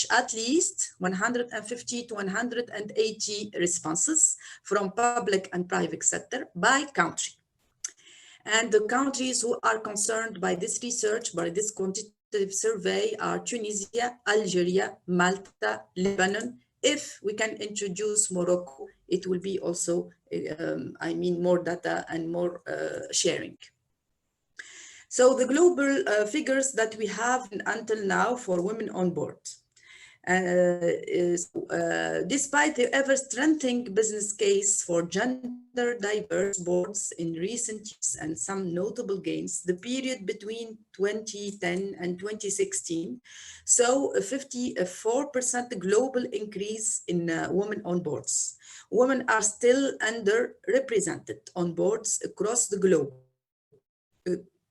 at least 150 to 180 responses from public and private sector by country. And the countries who are concerned by this research, by this quantitative survey, are Tunisia, Algeria, Malta, Lebanon. If we can introduce Morocco, it will be also, I mean, more data and more sharing. So the global figures that we have until now for women on board. Despite the ever-strengthening business case for gender diverse boards in recent years and some notable gains, the period between 2010 and 2016 saw a 54% global increase in women on boards. Women are still underrepresented on boards across the globe.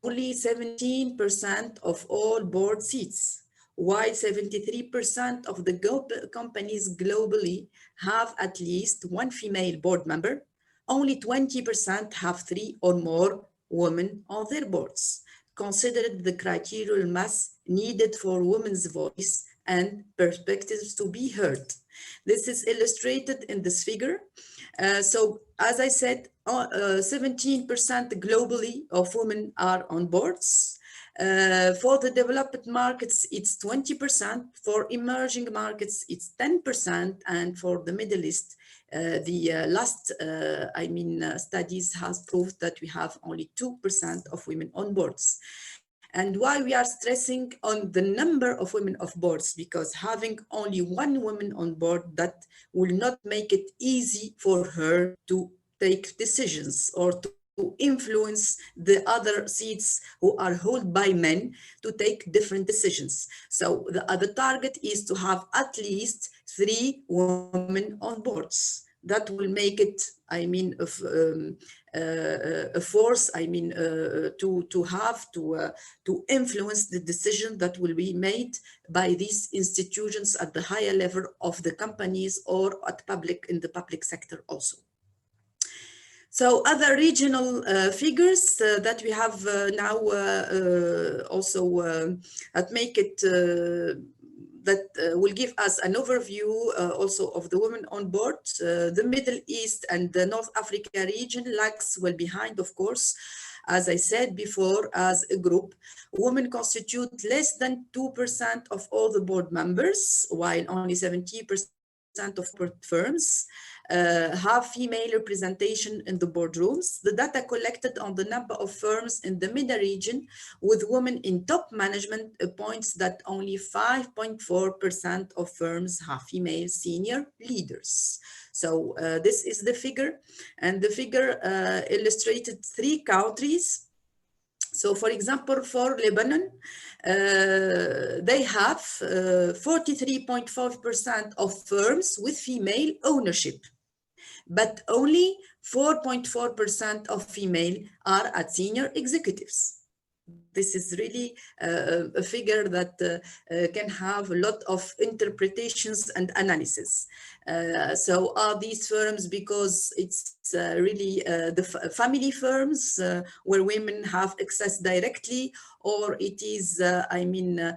Only 17% of all board seats, while 73% of the companies globally have at least one female board member. Only 20% have 3 or more women on their boards, considered the critical mass needed for women's voice and perspectives to be heard. This is illustrated in this figure. So, as I said, 17% globally of women are on boards. For the developed markets, it's 20%. For emerging markets, it's 10%. And for the Middle East, the last, studies has proved that we have only 2% of women on boards. And why we are stressing on the number of women on boards, because having only one woman on board, that will not make it easy for her to take decisions or to influence the other seats who are held by men to take different decisions. So the other target is to have at least 3 women on boards. That will make it, I mean, a force, I mean, to influence the decision that will be made by these institutions at the higher level of the companies or in the public sector also. So other regional figures that we have now also that make it will give us an overview also of the women on board. The Middle East and the North Africa region lags well behind, of course. As I said before, as a group, women constitute less than 2% of all the board members, while only 70% of firms have female representation in the boardrooms. The data collected on the number of firms in the MENA region with women in top management points that only 5.4% of firms have female senior leaders. So this is the figure, and the figure illustrated 3 countries. So, for example, for Lebanon, they have 43.5% of firms with female ownership. but only 4.4% of female are at senior executives. This is really a figure that can have a lot of interpretations and analysis. So are these firms because it's really the family firms where women have access directly, or it is, women,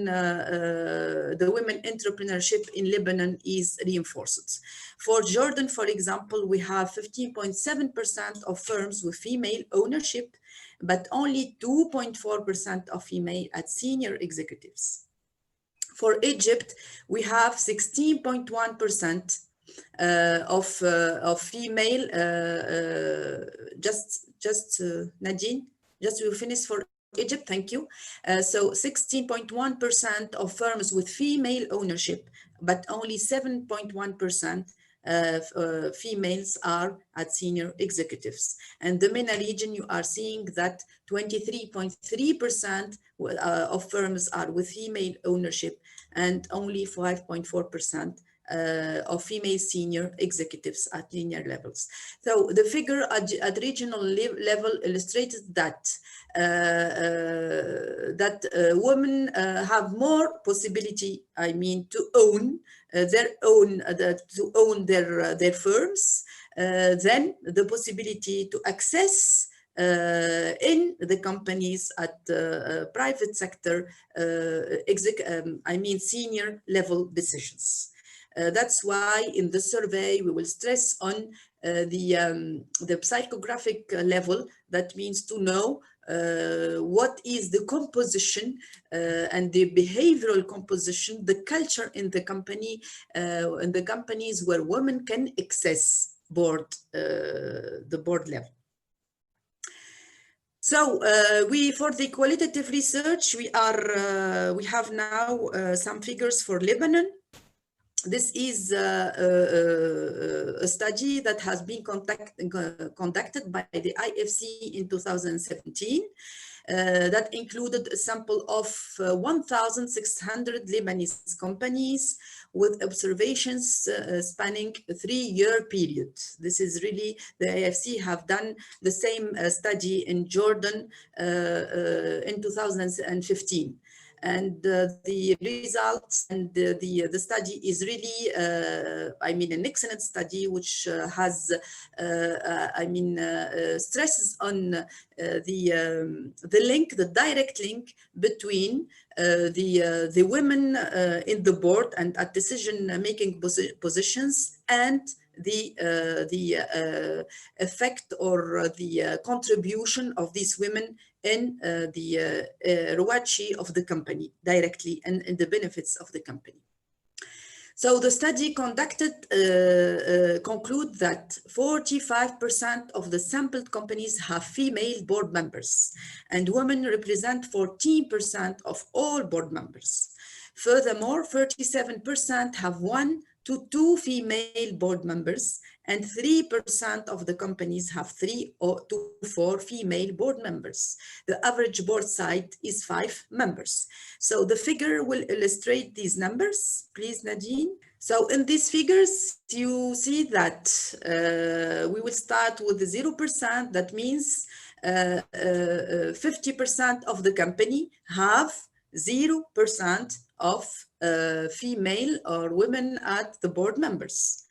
the women entrepreneurship in Lebanon is reinforced. For Jordan, for example, we have 15.7% of firms with female ownership, but only 2.4% of female at senior executives. For Egypt, we have 16.1% of female, Nadine, just we'll finish for Egypt, thank you. So 16.1% of firms with female ownership, but only 7.1% females are at senior executives. And the MENA region, you are seeing that 23.3% of firms are with female ownership and only 5.4% of female senior executives at linear levels. So the figure at regional level illustrates that women have more possibility, to own their firms, than the possibility to access in the companies at private sector, senior level decisions. That's why in the survey we will stress on the psychographic level. That means to know what is the composition and the behavioral composition, the culture in the company, in the companies where women can access the board level. So for the qualitative research, we have now some figures for Lebanon. This is a study that has been conducted by the IFC in 2017 that included a sample of 1,600 Lebanese companies with observations spanning a 3-year period. This is really, the IFC have done the same study in Jordan in 2015. And the results and the study is really, an excellent study, which has, stresses on the link, the direct link between the women in the board and at decision-making positions and the effect or the contribution of these women in the ROACE of the company directly and in the benefits of the company. So the study conducted conclude that 45% of the sampled companies have female board members, and women represent 14% of all board members. Furthermore, 37% have 1 to 2 female board members, and 3% of the companies have 3 to 4 female board members. The average board size is 5 members. So the figure will illustrate these numbers. Please, Nadine. So in these figures, you see that we will start with the 0%. That means 50% of the company have 0% of female or women at the board members.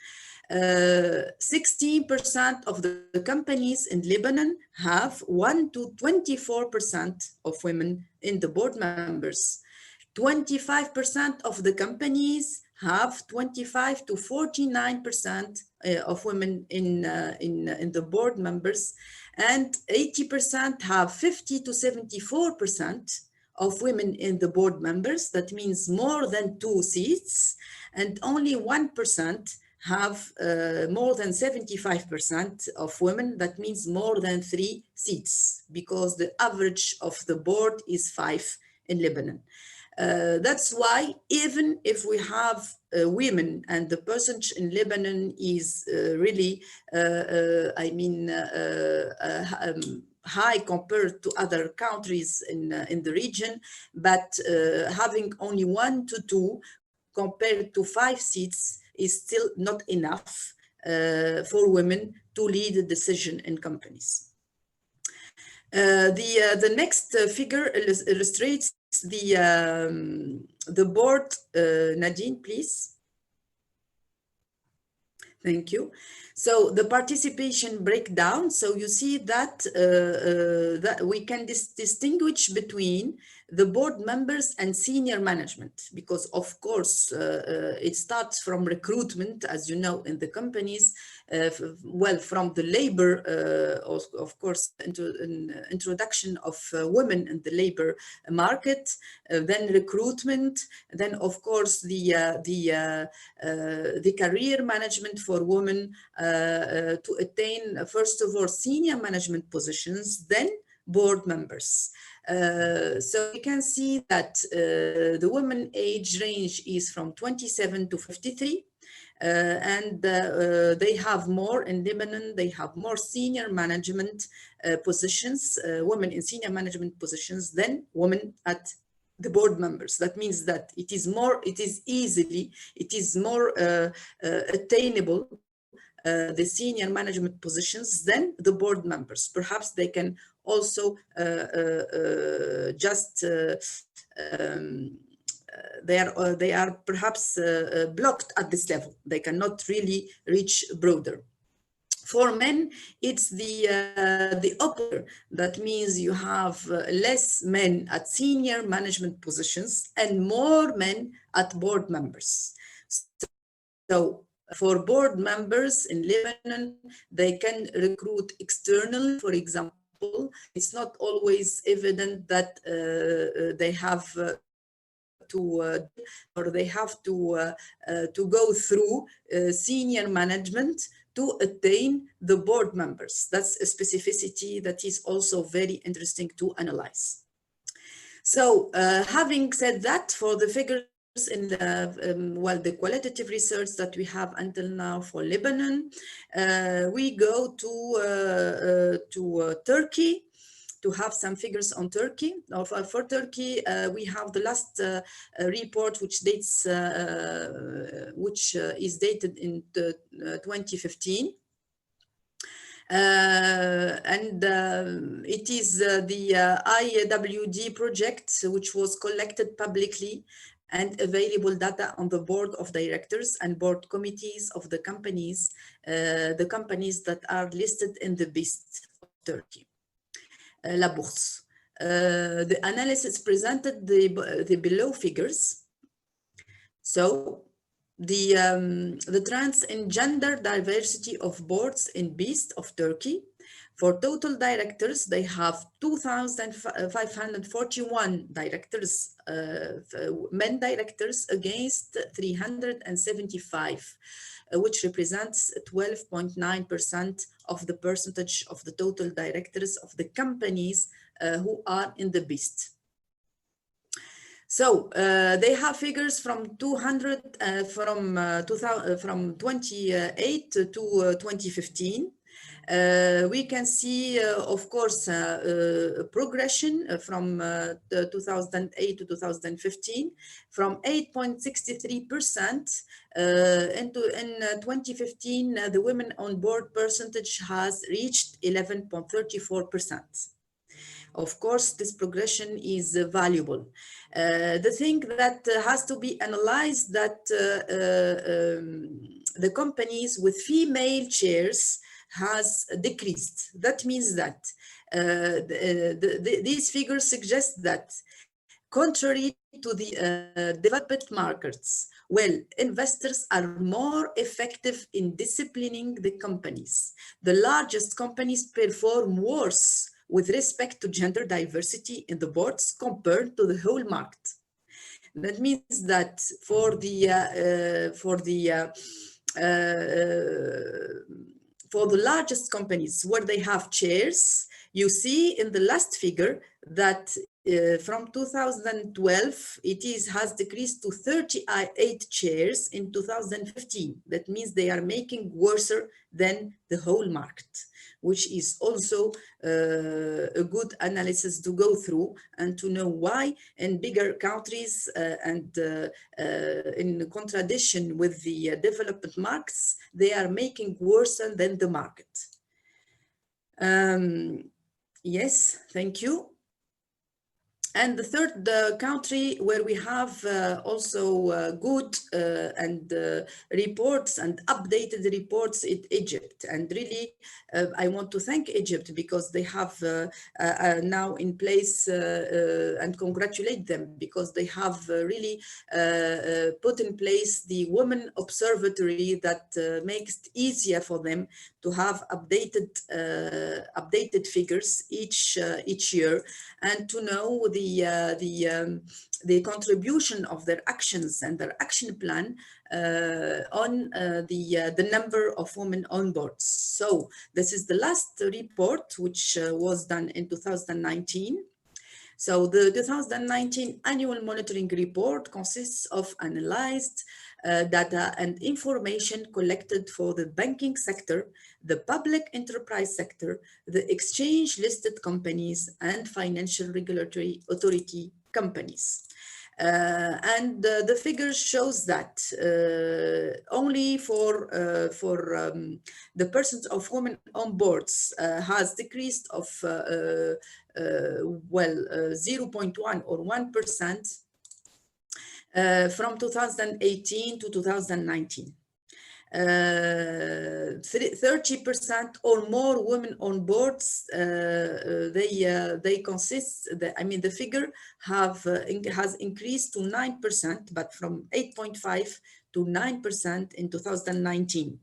16% of the companies in Lebanon have 1 to 24% of women in the board members. 25% of the companies have 25 to 49% of women in the board members, and 80% have 50 to 74% of women in the board members. That means more than 2 seats, and only 1% have more than 75% of women. That means more than 3 seats, because the average of the board is 5 in Lebanon. That's why even if we have women and the percentage in Lebanon is really, high compared to other countries in the region, but having only 1 to 2 compared to 5 seats is still not enough for women to lead a decision in companies. The next figure illustrates the board. Nadine, please. Thank you. So the participation breakdown. So you see that that we can distinguish between the board members and senior management, because of course it starts from recruitment, as you know, in the companies. Well, from the labor, of course, into an introduction of women in the labor market, then recruitment, then of course the career management for women to attain, first of all, senior management positions, then board members. So you can see that the women age range is from 27 to 53. And they have more in Lebanon, they have more senior management positions, women in senior management positions than women at the board members. That means that it is more attainable, the senior management positions than the board members. Perhaps they can also they are perhaps blocked at this level. They cannot really reach broader. For men, it's the opposite. That means you have less men at senior management positions and more men at board members. So for board members in Lebanon, they can recruit externally, for example. It's not always evident that they have to go through senior management to attain the board members. That's a specificity that is also very interesting to analyze. So having said that, for the figures in the the qualitative research that we have until now for Lebanon, we go to Turkey to have some figures on Turkey. For Turkey, we have the last report, which dates, is dated in 2015. And it is the Iawd Project, which was collected publicly and available data on the board of directors and board committees of the companies that are listed in the BIST of Turkey. La Bourse. The analysis presented the below figures. So the trends in gender diversity of boards in BIST of Turkey. For total directors, they have 2,541 directors, men directors, against 375, which represents 12.9% of the percentage of the total directors of the companies who are in the BIST. So they have figures from 28 to 2015. We can see, of course, progression from 2008 to 2015, from 8.63%. In 2015, the women on board percentage has reached 11.34%. Of course, this progression is valuable. The thing that has to be analyzed that the companies with female chairs has decreased. That means that these figures suggest that, contrary to the developed markets, well, investors are more effective in disciplining the companies. The largest companies perform worse with respect to gender diversity in the boards compared to the whole market. That means that for the largest companies where they have chairs, you see in the last figure that from 2012, it has decreased to 38 chairs in 2015. That means they are making worse than the whole market. which is also a good analysis to go through and to know why in bigger countries and in contradiction with the developed markets, they are making worse than the market. Yes, thank you. And the third country where we have also good and reports and updated reports is Egypt. And really, I want to thank Egypt because they have now in place and congratulate them because they have really put in place the Women Observatory that makes it easier for them to have updated figures each year and to know the contribution of their actions and their action plan on the number of women on boards. So this is the last report, which was done in 2019. So the 2019 annual monitoring report consists of analyzed data and information collected for the banking sector, the public enterprise sector, the exchange listed companies, and financial regulatory authority companies. And the figures shows that only for the percent of women on boards has decreased of 0.1 or 1% from 2018 to 2019. 30% or more women on boards, they consist, the figure has increased to 9%, but from 8.5 to 9% in 2019.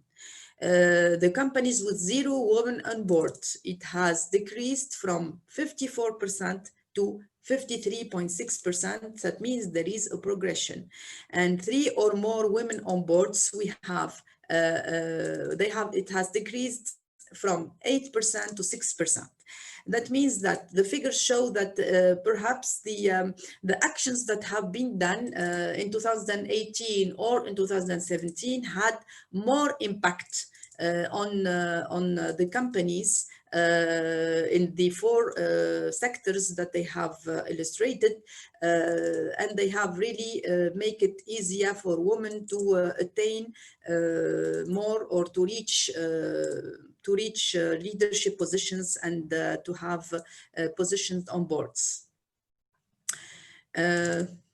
The companies with 0 women on board, it has decreased from 54% to 53.6%. That means there is a progression. And 3 or more women on boards, we have it has decreased from 8% to 6%. That means that the figures show that perhaps the actions that have been done in 2018 or in 2017 had more impact on the companies in the 4 sectors that they have illustrated, and they have really make it easier for women to attain more or to reach leadership positions and to have positions on boards.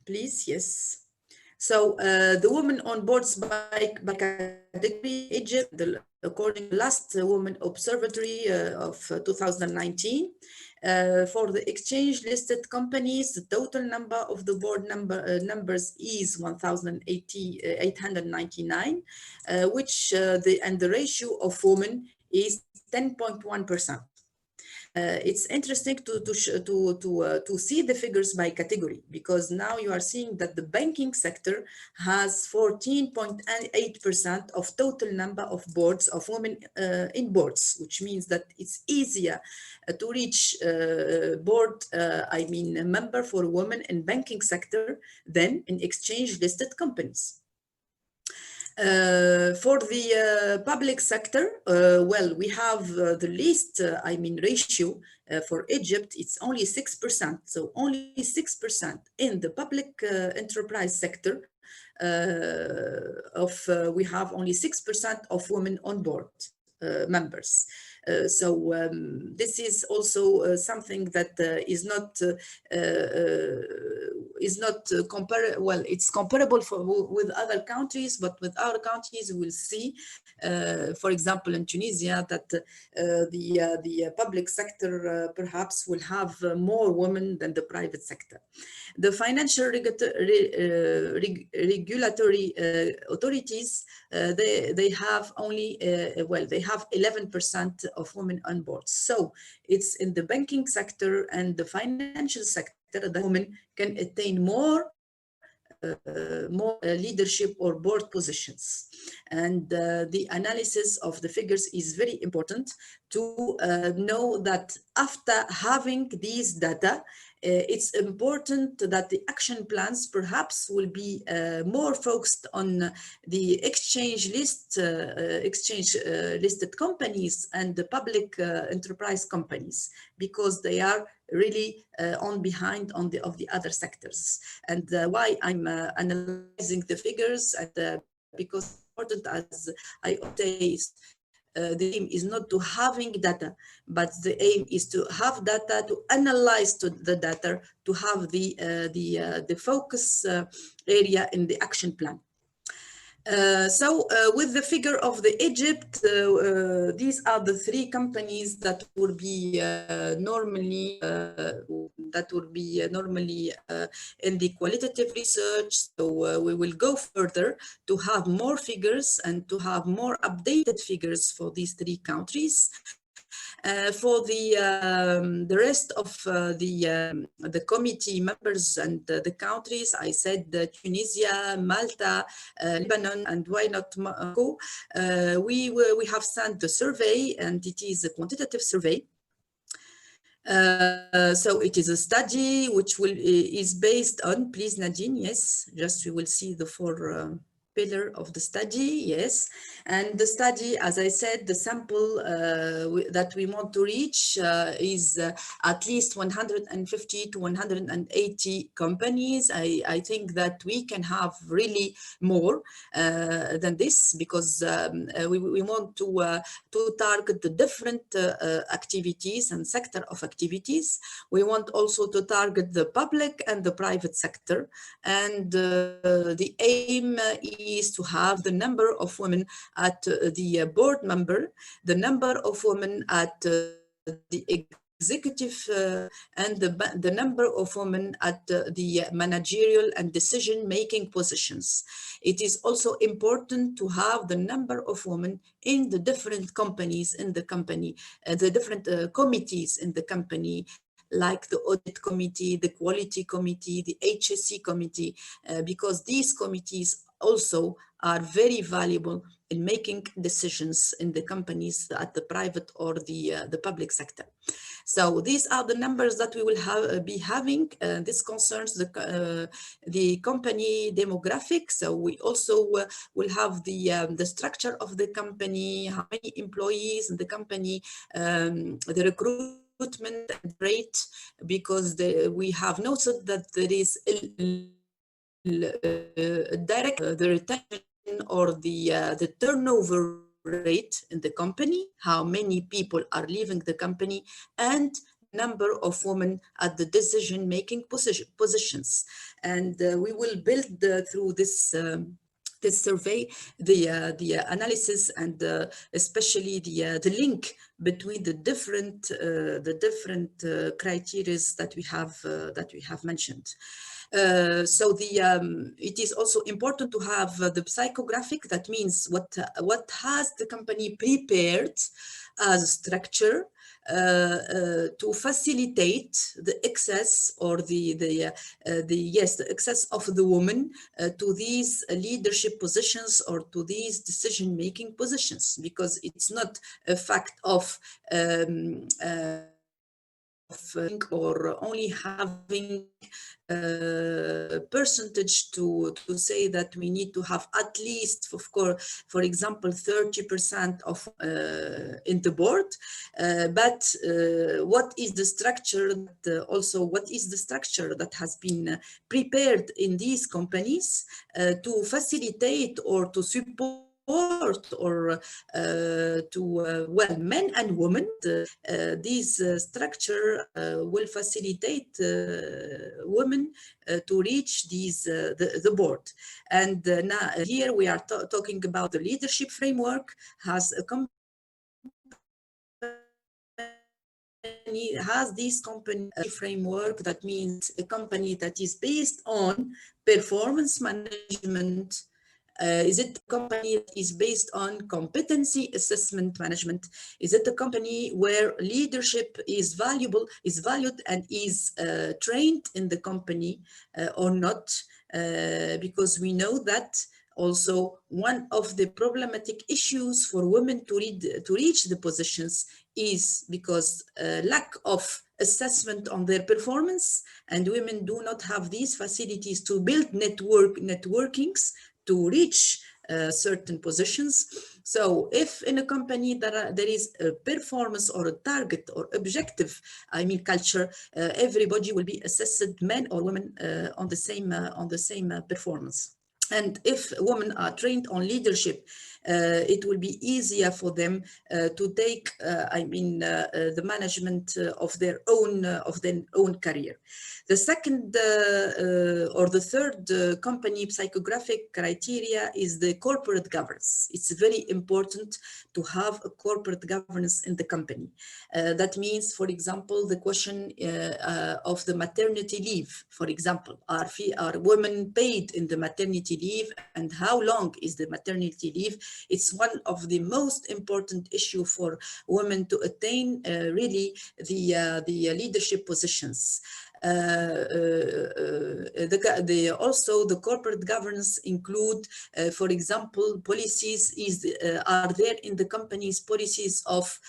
Please, yes. So the women on boards by category, Egypt, according to the last Women Observatory of 2019, for the exchange listed companies, the total number of the board numbers is 1,899, which and the ratio of women is 10.1%. It's interesting to see the figures by category, because now you are seeing that the banking sector has 14.8% of total number of boards of women in boards, which means that it's easier to reach board, a member for women in banking sector than in exchange listed companies. For the public sector, well, we have the least, ratio for Egypt, it's only 6%. So only 6% in the public enterprise sector we have only 6% of women on board members. So this is also something that is not comparable. Well, it's comparable with other countries, but with our countries, we'll see, for example, in Tunisia, that the public sector perhaps will have more women than the private sector. The financial regulatory authorities, they have only, they have 11% of women on board. So it's in the banking sector and the financial sector that women can attain more leadership or board positions. And the analysis of the figures is very important to know that after having these data, It's important that the action plans perhaps will be more focused on the exchange listed companies and the public enterprise companies, because they are really on behind of the other sectors. And why I'm analyzing the figures, and because important, as I say, the aim is not to having data, but the aim is to have data, to analyze the data, to have the focus area in the action plan. With the figure of the Egypt, these are the 3 companies that would be normally in the qualitative research. So we will go further to have more figures and to have more updated figures for these 3 countries. For the rest of the committee members and the countries, I said Tunisia, Malta, Lebanon, and why not Morocco? We have sent the survey, and it is a quantitative survey. So it is a study which is based on, please Nadine, yes, just we will see the 4 pillar of the study, yes. And the study, as I said, the sample that we want to reach is at least 150 to 180 companies. I think that we can have really more than this, because we want to target the different activities and sector of activities. We want also to target the public and the private sector, and the aim is to have the number of women at the board member, the number of women at the executive, and the number of women at the managerial and decision-making positions. It is also important to have the number of women in the different companies in the company, the different committees in the company, like the audit committee, the quality committee, the HSE committee, because these committees also are very valuable in making decisions in the companies at the private or the public sector. So these are the numbers that we will be having. This concerns the company demographics. So we also will have the structure of the company, how many employees in the company, the recruitment rate, because we have noted that there is direct the retention or the turnover rate in the company, how many people are leaving the company, and number of women at the decision-making positions. And we will build through this survey the analysis, and especially the link between the different criteria that we have mentioned. So it is also important to have the psychographic. That means what has the company prepared as a structure to facilitate the access or the access of the woman to these leadership positions or to these decision-making positions, because it's not a fact of or only having percentage to say that we need to have at least, of course, for example, 30% of in the board, but what is the structure also what is the structure that has been prepared in these companies to facilitate or to support or well, men and women. This structure will facilitate women to reach these the board. And now here we are talking about the leadership framework has a company has this company framework. That means a company that is based on performance management. Is it a company that is based on competency assessment management? Is it a company where leadership is valued and is trained in the company or not? Because we know that also one of the problematic issues for women to reach the positions is because lack of assessment on their performance, and women do not have these facilities to build networkings to reach certain positions. So if in a company there is a performance or a target or objective, culture, everybody will be assessed, men or women, on the same performance. And if women are trained on leadership, it will be easier for them to take, the management of their own career. The second or the third company psychographic criteria is the corporate governance. It's very important to have a corporate governance in the company. That means, for example, the question of the maternity leave. For example, are women paid in the maternity leave, and how long is the maternity leave? It's one of the most important issue for women to attain really the leadership positions. Also the corporate governance include, for example, policies are there in the company's policies of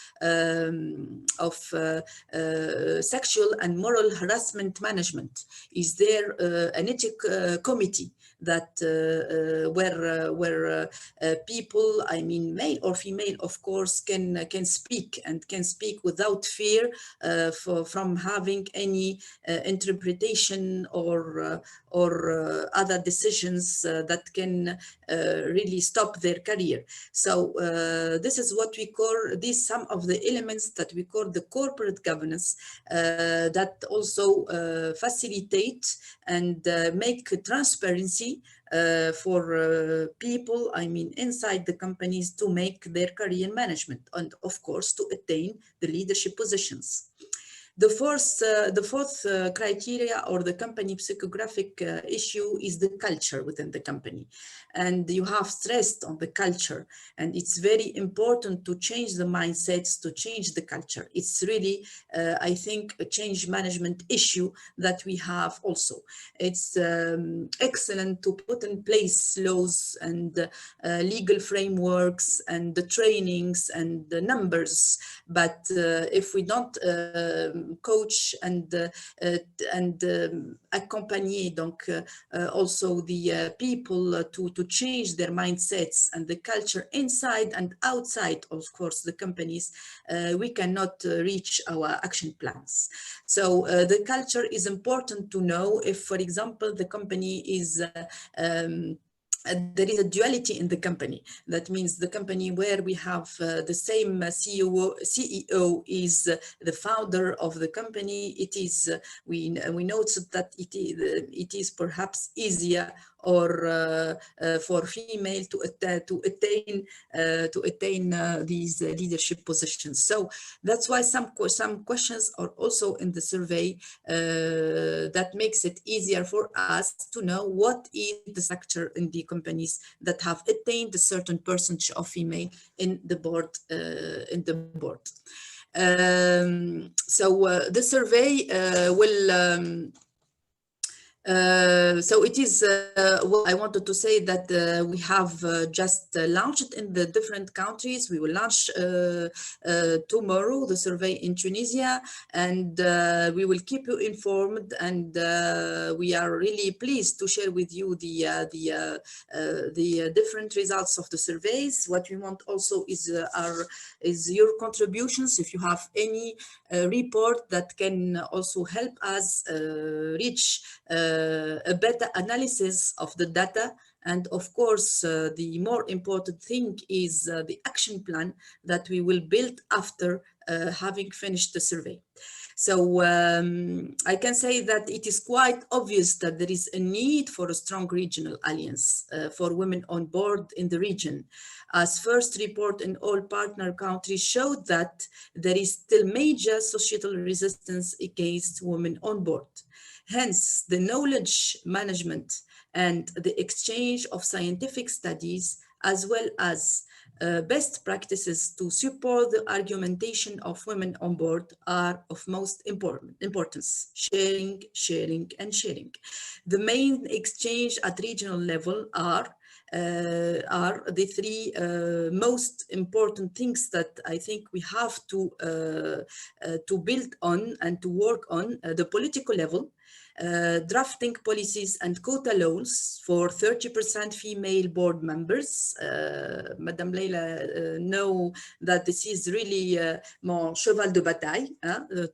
sexual and moral harassment management? Is there an ethic committee that where people, male or female, of course, can speak and can speak without fear from having any interpretation or other decisions that can really stop their career. So this is what we call some of the elements that we call the corporate governance that also facilitate and make transparency for people, inside the companies, to make their career management and, of course, to attain the leadership positions. The fourth criteria, or the company psychographic issue, is the culture within the company. And you have stressed on the culture, and it's very important to change the mindsets, to change the culture. It's really, I think, a change management issue that we have also. It's excellent to put in place laws and legal frameworks and the trainings and the numbers, but if we don't coach and accompagner also the people to change their mindsets and the culture inside and outside, of course, the companies, we cannot reach our action plans. So the culture is important to know. If, for example, the company is there is a duality in the company. That means the company where we have the same CEO is the founder of the company. It is we note that it is perhaps easier or for female to attain these leadership positions. So that's why some questions are also in the survey that makes it easier for us to know what is the structure in the companies that have attained a certain percentage of female in the board. So the survey will. So it is what I wanted to say, that we have just launched in the different countries. We will launch tomorrow the survey in Tunisia, and we will keep you informed. And we are really pleased to share with you the different results of the surveys. What we want also is your contributions. If you have any report that can also help us reach a better analysis of the data. And of course, the more important thing is the action plan that we will build after having finished the survey. So I can say that it is quite obvious that there is a need for a strong regional alliance for women on board in the region. As first report in all partner countries showed that there is still major societal resistance against women on board. Hence, the knowledge management and the exchange of scientific studies, as well as best practices to support the argumentation of women on board, are of most importance. Sharing, sharing, and sharing. The main exchange at regional level are are the three most important things that I think we have to build on and to work on the political level. Drafting policies and quota laws for 30% female board members. Madame Leila know that this is really mon cheval de bataille,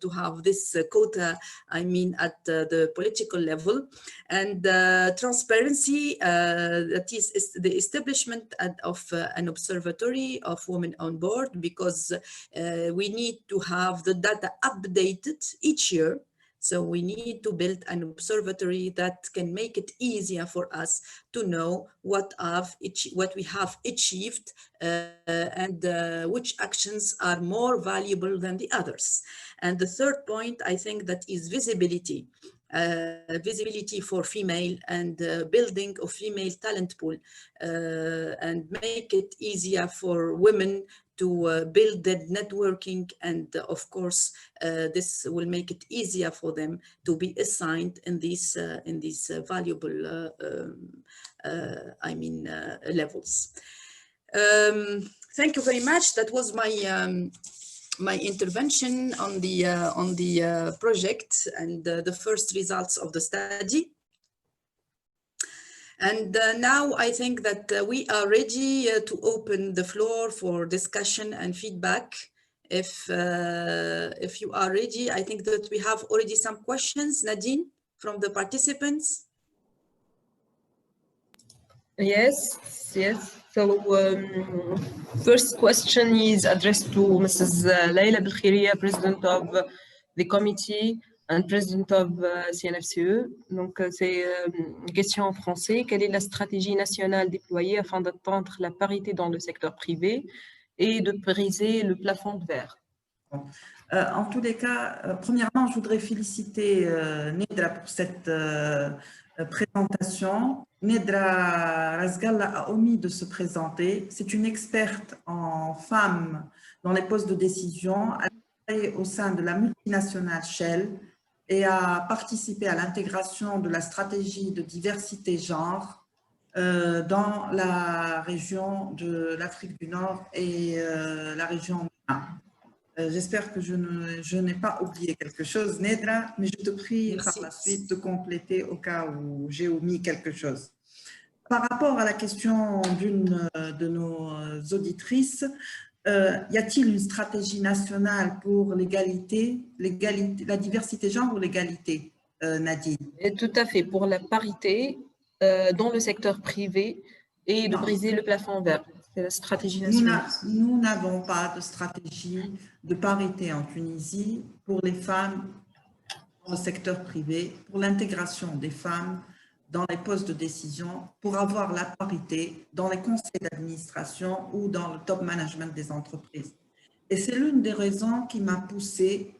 to have this quota, I mean, at the political level. And transparency, that is the establishment of an observatory of women on board, because we need to have the data updated each year. So we need to build an observatory that can make it easier for us to know what we have achieved and which actions are more valuable than the others. And the third point, I think, that is visibility. Visibility for female and building of female talent pool and make it easier for women to build that networking, and of course this will make it easier for them to be assigned in these valuable levels. Thank you very much. That was my my intervention on the project and the first results of the study. And now I think that we are ready to open the floor for discussion and feedback. If you are ready, I think that we have already some questions, Nadine, from the participants. Yes. So first question is addressed to Mrs. Leila Belkhiria, President of the committee and President of CNFCE. Donc c'est une question en français. Quelle est la stratégie nationale déployée afin d'atteindre la parité dans le secteur privé et de briser le plafond de verre? En tous les cas, premièrement, je voudrais féliciter Nedra pour cette présentation. Nedra Razgalla a omis de se présenter. C'est une experte en femmes dans les postes de décision. Elle a travaillé au sein de la multinationale Shell et a participé à l'intégration de la stratégie de diversité genre dans la région de l'Afrique du Nord et la région Mena. J'espère que je n'ai pas oublié quelque chose, Nedra, mais je te prie par la suite de compléter au cas où j'ai omis quelque chose. Par rapport à la question d'une de nos auditrices, y a-t-il une stratégie nationale pour l'égalité, la diversité genre ou l'égalité, Nadine? Et tout à fait, pour la parité dans le secteur privé et de briser le plafond vert. C'est la stratégie nationale. Nous n'avons pas de stratégie de parité en Tunisie pour les femmes dans le secteur privé, pour l'intégration des femmes dans les postes de décision, pour avoir la parité dans les conseils d'administration ou dans le top management des entreprises. Et c'est l'une des raisons qui m'a poussée,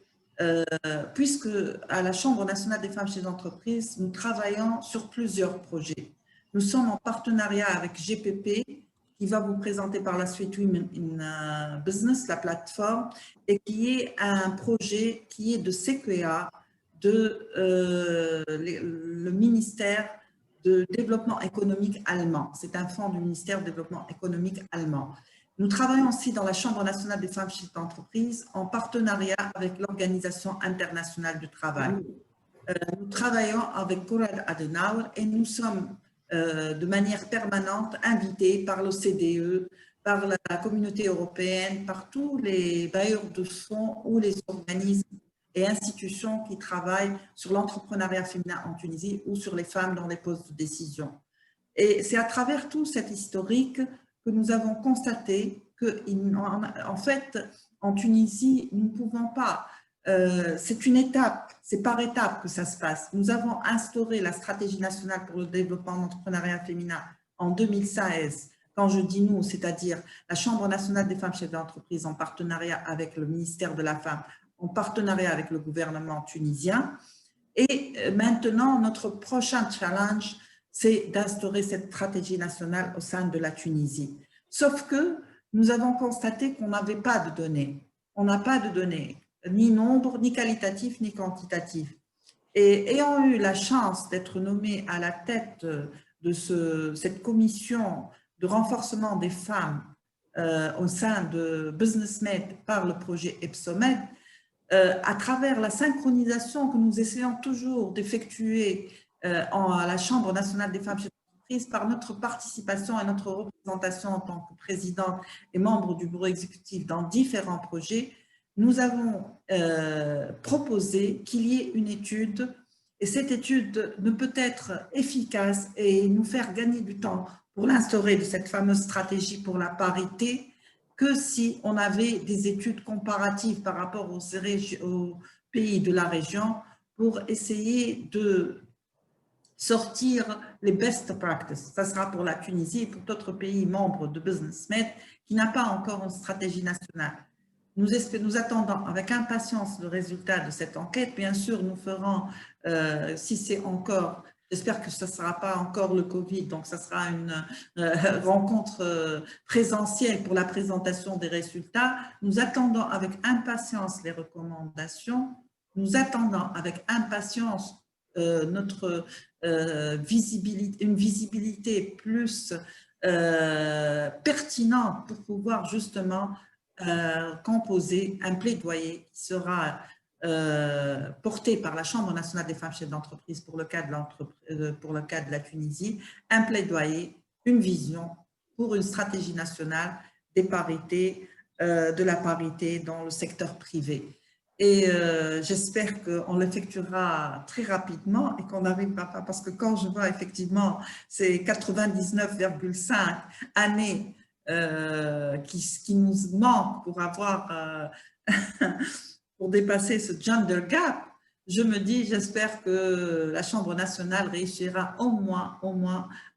puisque à la Chambre nationale des femmes chez les entreprises, nous travaillons sur plusieurs projets. Nous sommes en partenariat avec GPP, qui va vous présenter par la suite Women in Business, la plateforme, et qui est un projet qui est de CQA, de le ministère de développement économique allemand. C'est un fonds du ministère du développement économique allemand. Nous travaillons aussi dans la Chambre nationale des femmes chefs d'entreprise en partenariat avec l'Organisation internationale du travail. Nous travaillons avec Konrad Adenauer et nous sommes de manière permanente invités par l'OCDE, par la communauté européenne, par tous les bailleurs de fonds ou les organismes et institutions qui travaillent sur l'entrepreneuriat féminin en Tunisie ou sur les femmes dans les postes de décision. Et c'est à travers tout cet historique que nous avons constaté qu'en fait, en Tunisie, nous ne pouvons pas, c'est une étape, c'est par étapes que ça se passe. Nous avons instauré la stratégie nationale pour le développement de l'entrepreneuriat féminin en 2016. Quand je dis nous, c'est-à-dire la Chambre nationale des femmes chefs d'entreprise en partenariat avec le ministère de la Femme, en partenariat avec le gouvernement tunisien. Et maintenant, notre prochain challenge, c'est d'instaurer cette stratégie nationale au sein de la Tunisie. Sauf que nous avons constaté qu'on n'avait pas de données. On n'a pas de données, ni nombre, ni qualitatif, ni quantitatif. Et ayant eu la chance d'être nommée à la tête de de cette commission de renforcement des femmes au sein de BUSINESSMED par le projet EBSOMED, à travers la synchronisation que nous essayons toujours d'effectuer à la Chambre nationale des femmes chefs d'entreprise par notre participation et notre représentation en tant que présidente et membre du bureau exécutif dans différents projets, nous avons proposé qu'il y ait une étude, et cette étude ne peut être efficace et nous faire gagner du temps pour l'instaurer de cette fameuse stratégie pour la parité que si on avait des études comparatives par rapport aux pays de la région pour essayer de sortir les best practices. Ça sera pour la Tunisie et pour d'autres pays membres de BUSINESSMED qui n'a pas encore une stratégie nationale. Nous attendons avec impatience le résultat de cette enquête. Bien sûr, nous ferons, si c'est encore, j'espère que ce ne sera pas encore le Covid, donc ça sera une rencontre présentielle pour la présentation des résultats. Nous attendons avec impatience les recommandations. Nous attendons avec impatience notre visibilité, une visibilité plus pertinente pour pouvoir justement composer un plaidoyer qui sera porté par la Chambre nationale des femmes chefs d'entreprise pour le cas de la Tunisie, un plaidoyer, une vision pour une stratégie nationale des parités, de la parité dans le secteur privé. Et j'espère qu'on l'effectuera très rapidement et qu'on n'arrivera pas, parce que quand je vois effectivement ces 99,5 années qui nous manquent pour avoir, pour dépasser ce gender gap, je me dis, j'espère que la Chambre nationale réussira au moins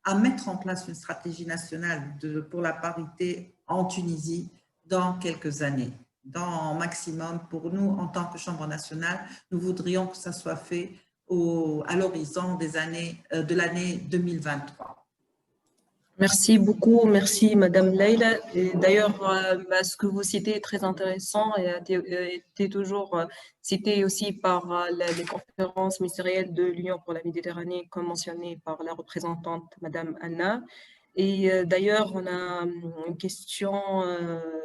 à mettre en place une stratégie nationale pour la parité en Tunisie dans quelques années. Dans maximum, pour nous, en tant que Chambre nationale, nous voudrions que ça soit fait à l'horizon de l'année 2023. Merci beaucoup, merci Madame Leila. D'ailleurs, ce que vous citez est très intéressant et a été toujours cité aussi par les conférences ministérielles de l'Union pour la Méditerranée, comme mentionné par la représentante Madame Anna. Et d'ailleurs, on a une question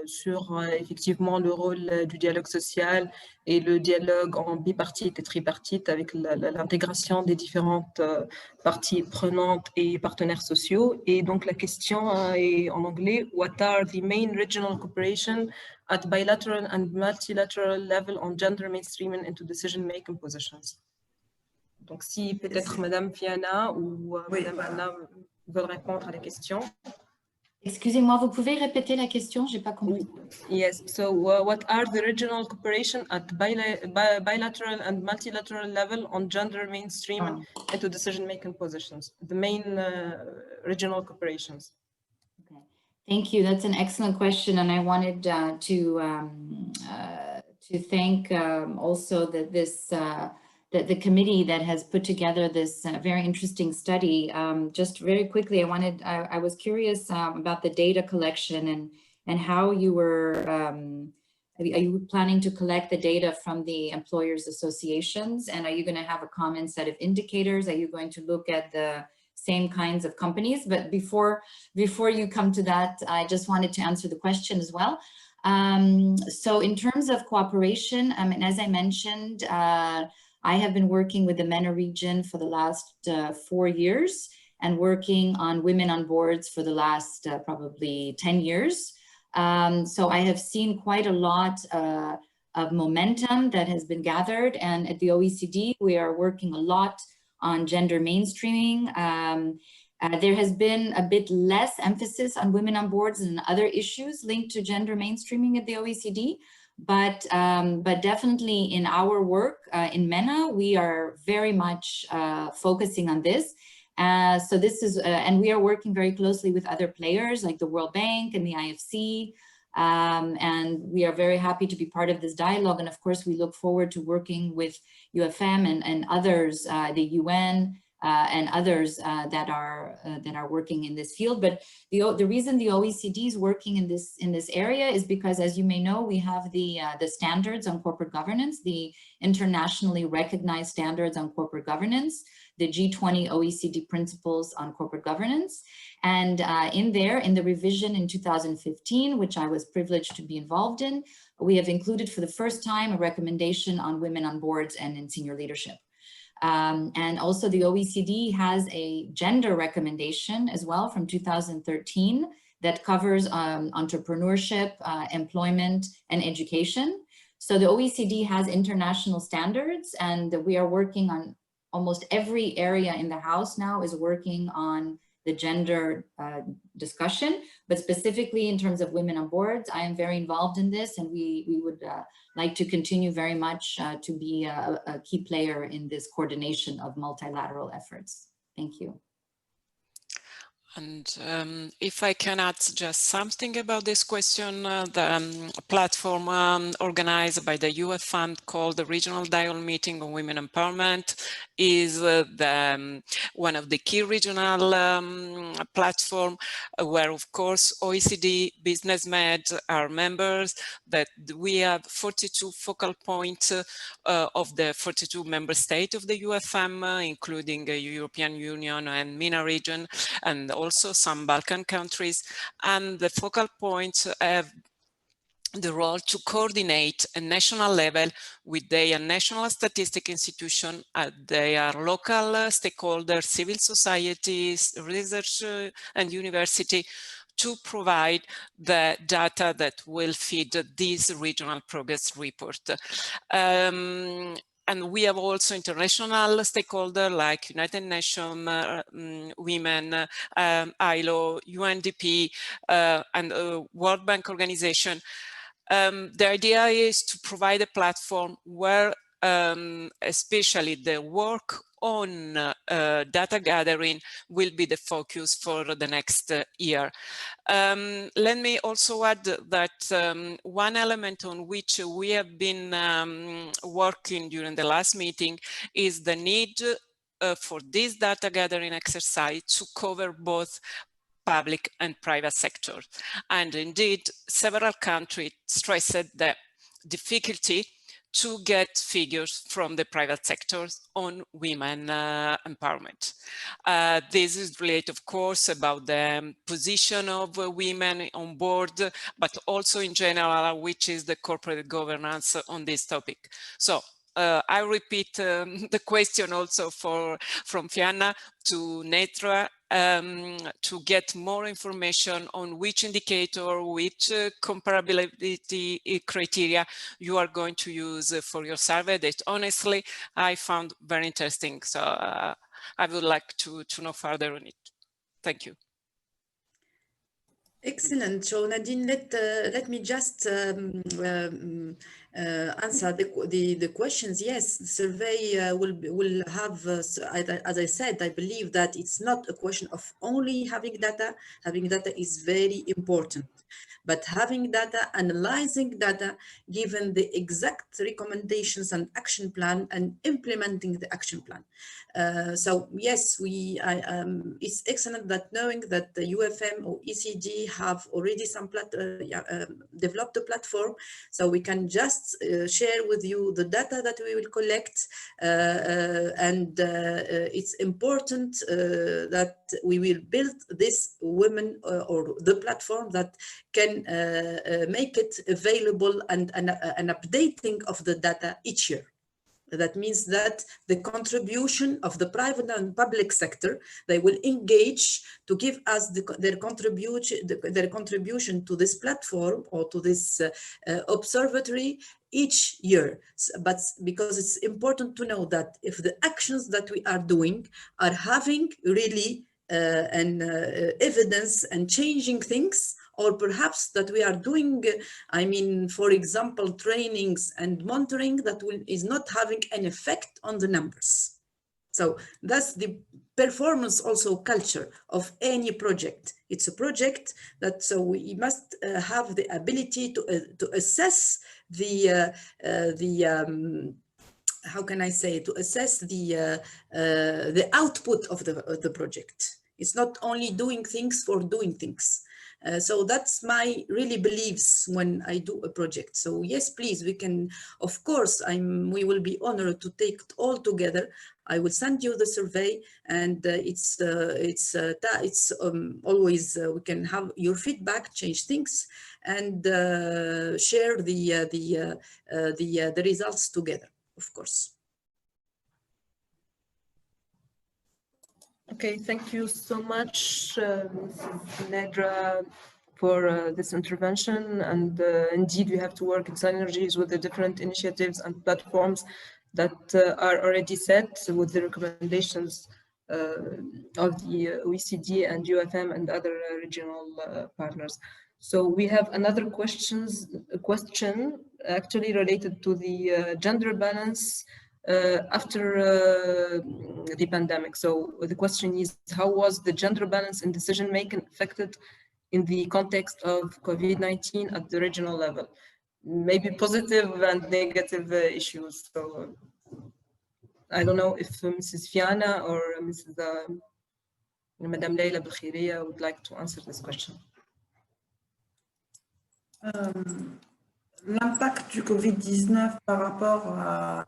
sur effectivement le rôle du dialogue social et le dialogue en bipartite et tripartite avec l'intégration des différentes parties prenantes et partenaires sociaux. Et donc la question est en anglais: What are the main regional cooperation at bilateral and multilateral level on gender mainstreaming into decision-making positions? Donc si peut-être Madame Fiana ou Madame Anna veulent répondre à la question. Excusez-moi, vous pouvez répéter la question? J'ai pas compris. Yes. So, what are the regional cooperation at bilateral and multilateral level on gender mainstreaming into decision-making positions? The main regional cooperations. Okay. Thank you. That's an excellent question, and I wanted to thank also the committee that has put together this very interesting study. Just very quickly, I was curious about the data collection and how you were, are you planning to collect the data from the employers associations? And are you going to have a common set of indicators? Are you going to look at the same kinds of companies? But before you come to that, I just wanted to answer the question as well. So in terms of cooperation, and as I mentioned, I have been working with the MENA region for the last 4 years and working on women on boards for the last probably 10 years. So I have seen quite a lot of momentum that has been gathered. And at the OECD, we are working a lot on gender mainstreaming. There has been a bit less emphasis on women on boards and other issues linked to gender mainstreaming at the OECD. But definitely in our work in MENA, we are very much focusing on this. So this is, and we are working very closely with other players like the World Bank and the IFC. And we are very happy to be part of this dialogue. And of course, we look forward to working with UFM and others, the UN, and others that are working in this field. But the reason the OECD is working in this area is because, as you may know, we have the standards on corporate governance, the internationally recognized standards on corporate governance, the G20 OECD principles on corporate governance. And in the revision in 2015, which I was privileged to be involved in, we have included for the first time a recommendation on women on boards and in senior leadership. And also the OECD has a gender recommendation as well from 2013 that covers entrepreneurship, employment, and education. So the OECD has international standards, and we are working on almost every area in the house now is working on the gender discussion, but specifically in terms of women on boards, I am very involved in this, and we would like to continue very much to be a key player in this coordination of multilateral efforts. Thank you. And if I can add just something about this question, the platform organized by the UF Fund called the Regional Dialogue Meeting on Women Empowerment is one of the key regional platform where, of course, OECD, BUSINESSMED are members, that we have 42 focal points of the 42 member states of the UFM, including the European Union and MENA region, and also some Balkan countries, and the focal points have the role to coordinate at national level with their national statistic institution, their local stakeholders, civil societies, research and university, to provide the data that will feed this regional progress report. And we have also international stakeholders like United Nations, Women, ILO, UNDP, and World Bank Organization. The idea is to provide a platform where especially the work on data gathering will be the focus for the next year. Let me also add that one element on which we have been working during the last meeting is the need for this data gathering exercise to cover both public and private sector. And indeed, several countries stressed the difficulty to get figures from the private sectors on women empowerment. This is related, of course, about the position of women on board, but also in general, which is the corporate governance on this topic. So I repeat the question also from Fianna to Netra, to get more information on which indicator, which comparability criteria you are going to use for your survey that honestly I found very interesting. So I would like to know further on it. Thank you. Excellent. So Nadine, let me just answer the questions. Yes, the survey will have, as I said, I believe that it's not a question of only having data. Having data is very important, but having data, analyzing data, given the exact recommendations and action plan, and implementing the action plan. So yes, it's excellent that knowing that the UFM or ECD have already developed a platform, so we can just share with you the data that we will collect, and it's important that we will build this women or the platform that can make it available and an updating of the data each year. That means that the contribution of the private and public sector, they will engage to give us their contribution to this platform or to this observatory each year. But because it's important to know that if the actions that we are doing are having really an evidence and changing things, or perhaps that we are doing, I mean, for example, trainings and monitoring that is not having an effect on the numbers. So that's the performance also culture of any project. It's a project that, so we must have the ability to assess the how can I say, to assess the output of the project. It's not only doing things for doing things. So that's my really beliefs when I do a project. So yes, please, we can, of course, we will be honored to take it all together. I will send you the survey, and it's always we can have your feedback, change things, and share the results together, of course. Okay, thank you so much, Mrs. Nedra, for this intervention. And indeed, we have to work in synergies with the different initiatives and platforms that are already set with the recommendations of the OECD and UFM and other regional partners. So we have another question actually related to the gender balance after the pandemic. So the question is, how was the gender balance in decision making affected in the context of COVID-19 at the regional level? Maybe positive and negative issues. So I don't know if Mrs. Fiana or Mrs. Madame Leila Belkhiriya would like to answer this question. L'impact du Covid-19 par rapport à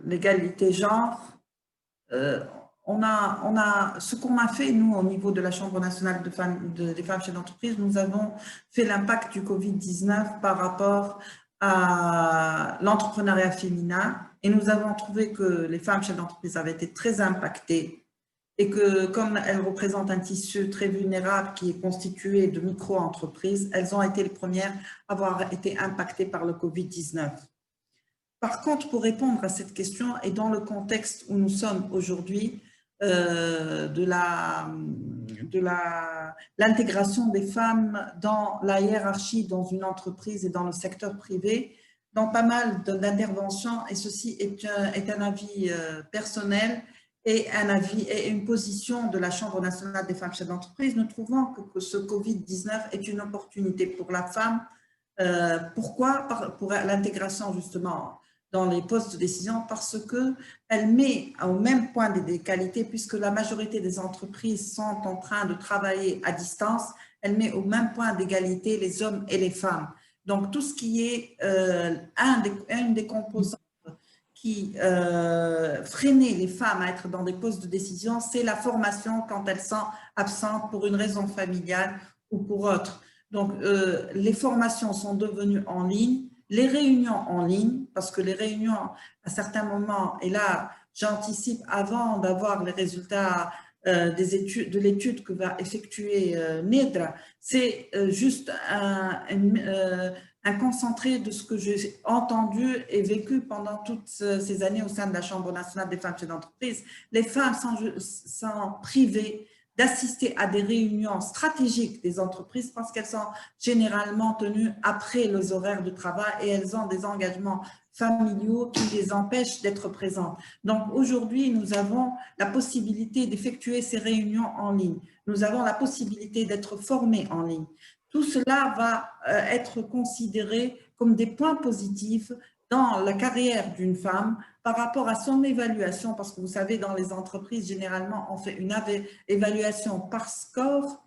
l'égalité genre, ce qu'on a fait, nous, au niveau de la Chambre nationale des femmes chefs d'entreprise, nous avons fait l'impact du Covid-19 par rapport à l'entrepreneuriat féminin, et nous avons trouvé que les femmes chefs d'entreprise avaient été très impactées, et que comme elles représentent un tissu très vulnérable qui est constitué de micro-entreprises, elles ont été les premières à avoir été impactées par le Covid-19. Par contre, pour répondre à cette question, et dans le contexte où nous sommes aujourd'hui, de l'intégration des femmes dans la hiérarchie dans une entreprise et dans le secteur privé, dans pas mal d'interventions, et ceci est un avis personnel et une position de la Chambre nationale des femmes chefs d'entreprise, nous trouvons que ce Covid-19 est une opportunité pour la femme. Pourquoi? Pour l'intégration justement dans les postes de décision, parce qu'elle met au même point d'égalité, puisque la majorité des entreprises sont en train de travailler à distance, elle met au même point d'égalité les hommes et les femmes. Donc tout ce qui est une des composantes qui freinait les femmes à être dans des postes de décision, c'est la formation quand elles sont absentes pour une raison familiale ou pour autre. Donc les formations sont devenues en ligne, les réunions en ligne, parce que les réunions à certains moments, et là j'anticipe avant d'avoir les résultats de l'étude que va effectuer Nedra, c'est juste un concentré de ce que j'ai entendu et vécu pendant toutes ces années au sein de la Chambre nationale des femmes chefs d'entreprise. Les femmes sont privées d'assister à des réunions stratégiques des entreprises parce qu'elles sont généralement tenues après les horaires de travail et elles ont des engagements familiaux qui les empêchent d'être présentes. Donc aujourd'hui, nous avons la possibilité d'effectuer ces réunions en ligne. Nous avons la possibilité d'être formés en ligne. Tout cela va être considéré comme des points positifs dans la carrière d'une femme par rapport à son évaluation, parce que vous savez, dans les entreprises, généralement, on fait une évaluation par score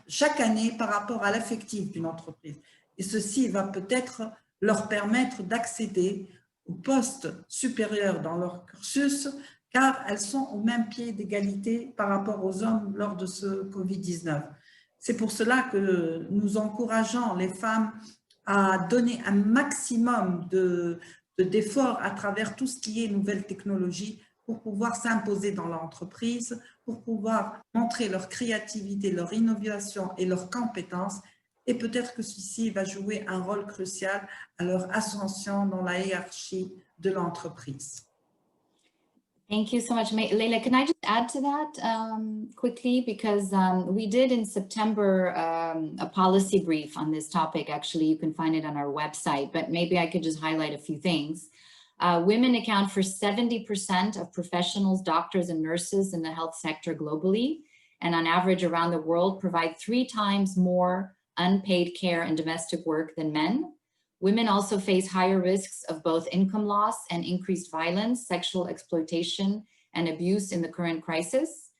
chaque année par rapport à l'effectif d'une entreprise. Et ceci va peut-être leur permettre d'accéder au poste supérieur dans leur cursus, car elles sont au même pied d'égalité par rapport aux hommes lors de ce Covid-19. C'est pour cela que nous encourageons les femmes à donner un maximum d'efforts à travers tout ce qui est nouvelles technologies pour pouvoir s'imposer dans l'entreprise, pour pouvoir montrer leur créativité, leur innovation et leurs compétences. Et peut-être que ceci va jouer un rôle crucial à leur ascension dans la hiérarchie de l'entreprise. Thank you so much. Leila, can I just add to that quickly? Because we did in September a policy brief on this topic. Actually, you can find it on our website, but maybe I could just highlight a few things. Women account for 70% of professionals, doctors, and nurses in the health sector globally, and on average around the world provide 3 times more unpaid care and domestic work than men. Women also face higher risks of both income loss and increased violence, sexual exploitation, and abuse in the current crisis.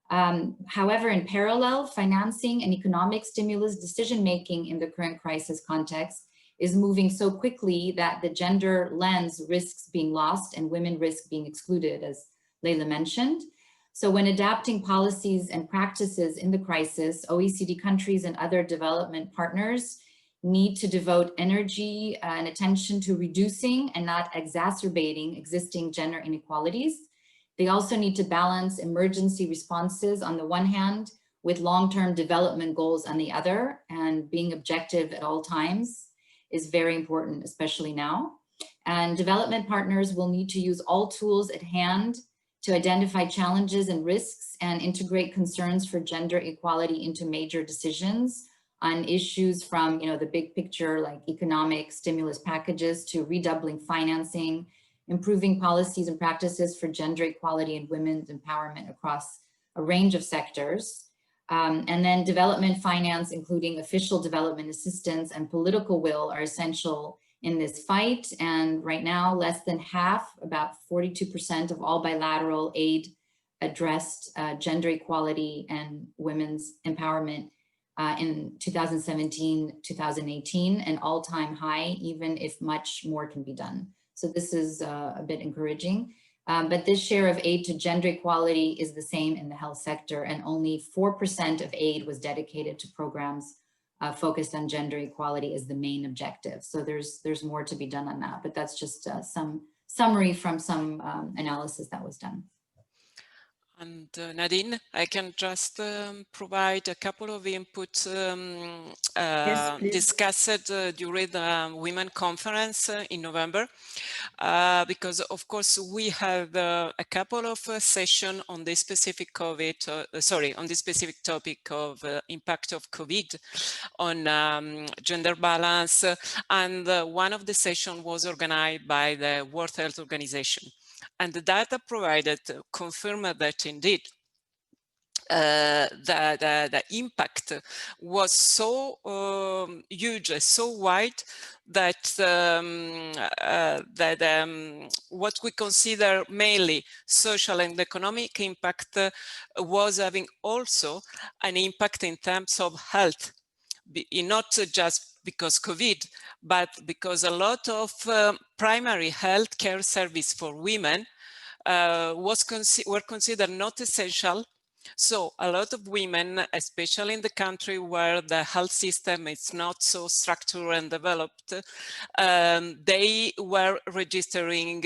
However, in parallel, financing and economic stimulus decision-making in the current crisis context is moving so quickly that the gender lens risks being lost and women risk being excluded, as Leila mentioned. So when adapting policies and practices in the crisis, OECD countries and other development partners need to devote energy and attention to reducing and not exacerbating existing gender inequalities. They also need to balance emergency responses on the one hand with long-term development goals on the other, and being objective at all times is very important, especially now. And development partners will need to use all tools at hand to identify challenges and risks and integrate concerns for gender equality into major decisions on issues from, the big picture, like economic stimulus packages, to redoubling financing, improving policies and practices for gender equality and women's empowerment across a range of sectors. And then development finance, including official development assistance and political will, are essential in this fight. And right now, less than half, about 42% of all bilateral aid addressed gender equality and women's empowerment in 2017-2018, an all-time high, even if much more can be done. So this is a bit encouraging. But this share of aid to gender equality is the same in the health sector, and only 4% of aid was dedicated to programs focused on gender equality as the main objective. So there's more to be done on that, but that's just some summary from some analysis that was done. And Nadine, I can just provide a couple of inputs Yes, discussed during the Women Conference in November, because of course we have a couple of sessions on this specific on this specific topic of impact of COVID on gender balance, and one of the sessions was organized by the World Health Organization. And the data provided confirmed that indeed the impact was so huge, so wide, that what we consider mainly social and economic impact was having also an impact in terms of health, not just because COVID, but because a lot of primary health care service for women were considered not essential. So a lot of women, especially in the country where the health system is not so structured and developed, they were registering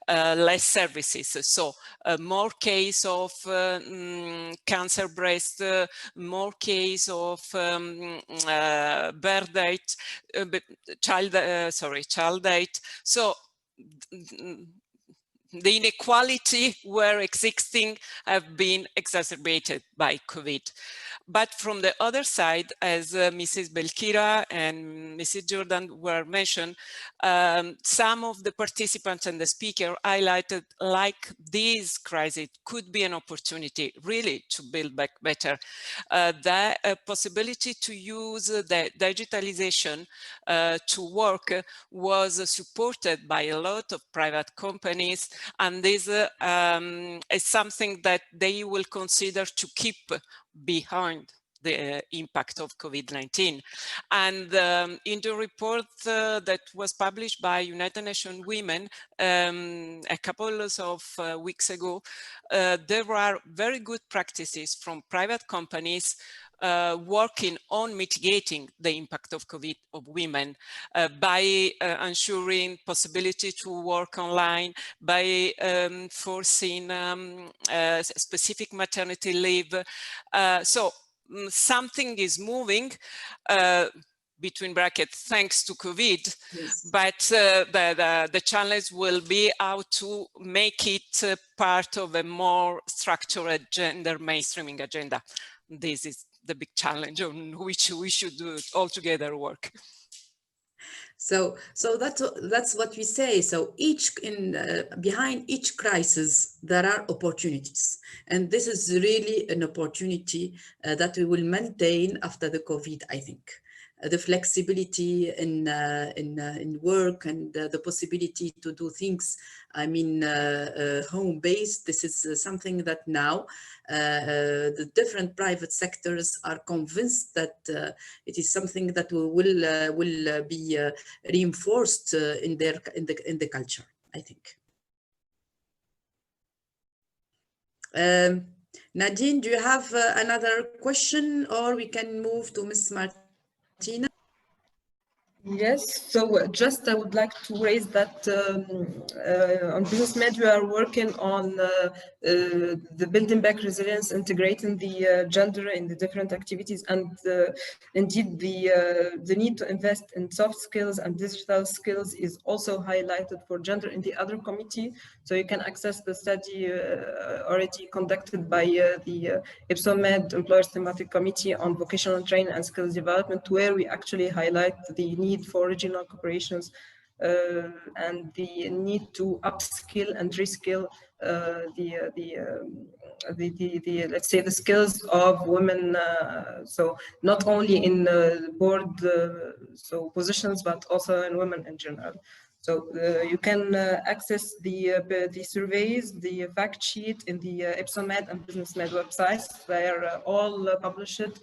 less services. So more case of cancer breast, more case of birth date, child date. So the inequality were existing have been exacerbated by COVID. But from the other side, as Mrs. Belkira and Mrs. Jordan were mentioned, some of the participants and the speaker highlighted like this crisis could be an opportunity really to build back better. The possibility to use the digitalization to work was supported by a lot of private companies, and this is something that they will consider to keep behind the impact of COVID-19. And in the report that was published by United Nations Women a couple of weeks ago, there are very good practices from private companies working on mitigating the impact of COVID of women by ensuring possibility to work online, by forcing specific maternity leave. So something is moving, between brackets, thanks to COVID, yes. But the challenge will be how to make it part of a more structured gender mainstreaming agenda. This is the big challenge on which we should do all together work. So that's what we say. So behind each crisis, there are opportunities. And this is really an opportunity that we will maintain after the COVID, I think. the flexibility in work, and the possibility to do things, I mean, home-based. This is something that now the different private sectors are convinced that it is something that will be reinforced in the culture, I think. Nadine, do you have another question, or we can move to Ms. Martina? Yes, so just I would like to raise that on BUSINESSMED we are working on the building back resilience, integrating the gender in the different activities, and indeed the need to invest in soft skills and digital skills is also highlighted for gender in the other committee. So you can access the study already conducted by the EBSOMED Employers Thematic Committee on Vocational Training and Skills Development, where we actually highlight the need for regional corporations and the need to upskill and reskill let's say the skills of women. So not only in board so positions, but also in women in general. So you can access the surveys, the fact sheet in the EBSOMED and BUSINESSMED websites. They are all published.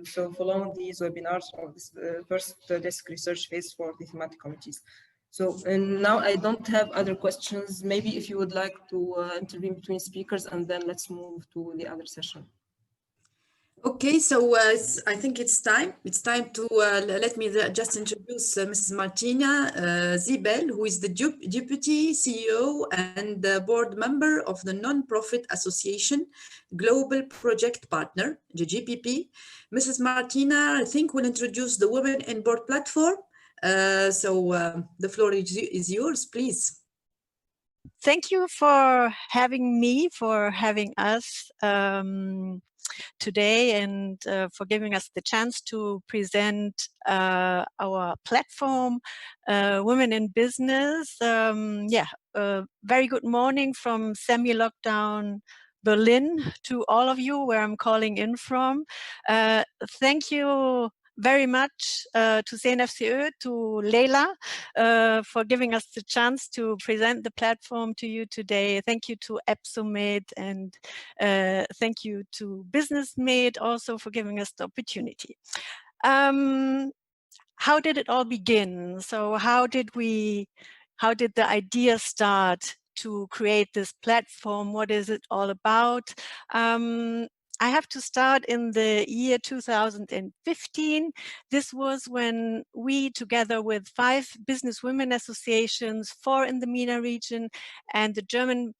So following these webinars of this first desk research phase for the thematic committees. So and now I don't have other questions. Maybe if you would like to intervene between speakers, and then let's move to the other session. Okay, so I think it's time. It's time to let me just introduce Mrs. Martina Zibel, who is the Deputy CEO and board member of the non-profit association Global Project Partner, the GPP. Mrs. Martina, I think, will introduce the Women in Board platform. So the floor is yours, please. Thank you for having me, for having us today, and for giving us the chance to present our platform, Women in Business. Very good morning from semi-lockdown Berlin to all of you, where I'm calling in from. Thank you very much to CNFCE, to Leila, for giving us the chance to present the platform to you today. Thank you to EBSOMED, and thank you to BUSINESSMED also for giving us the opportunity. How did it all begin? So how did the idea start to create this platform? What is it all about? I have to start in the year 2015. This was when we, together with 5 business women associations, 4 in the Mena region, and the German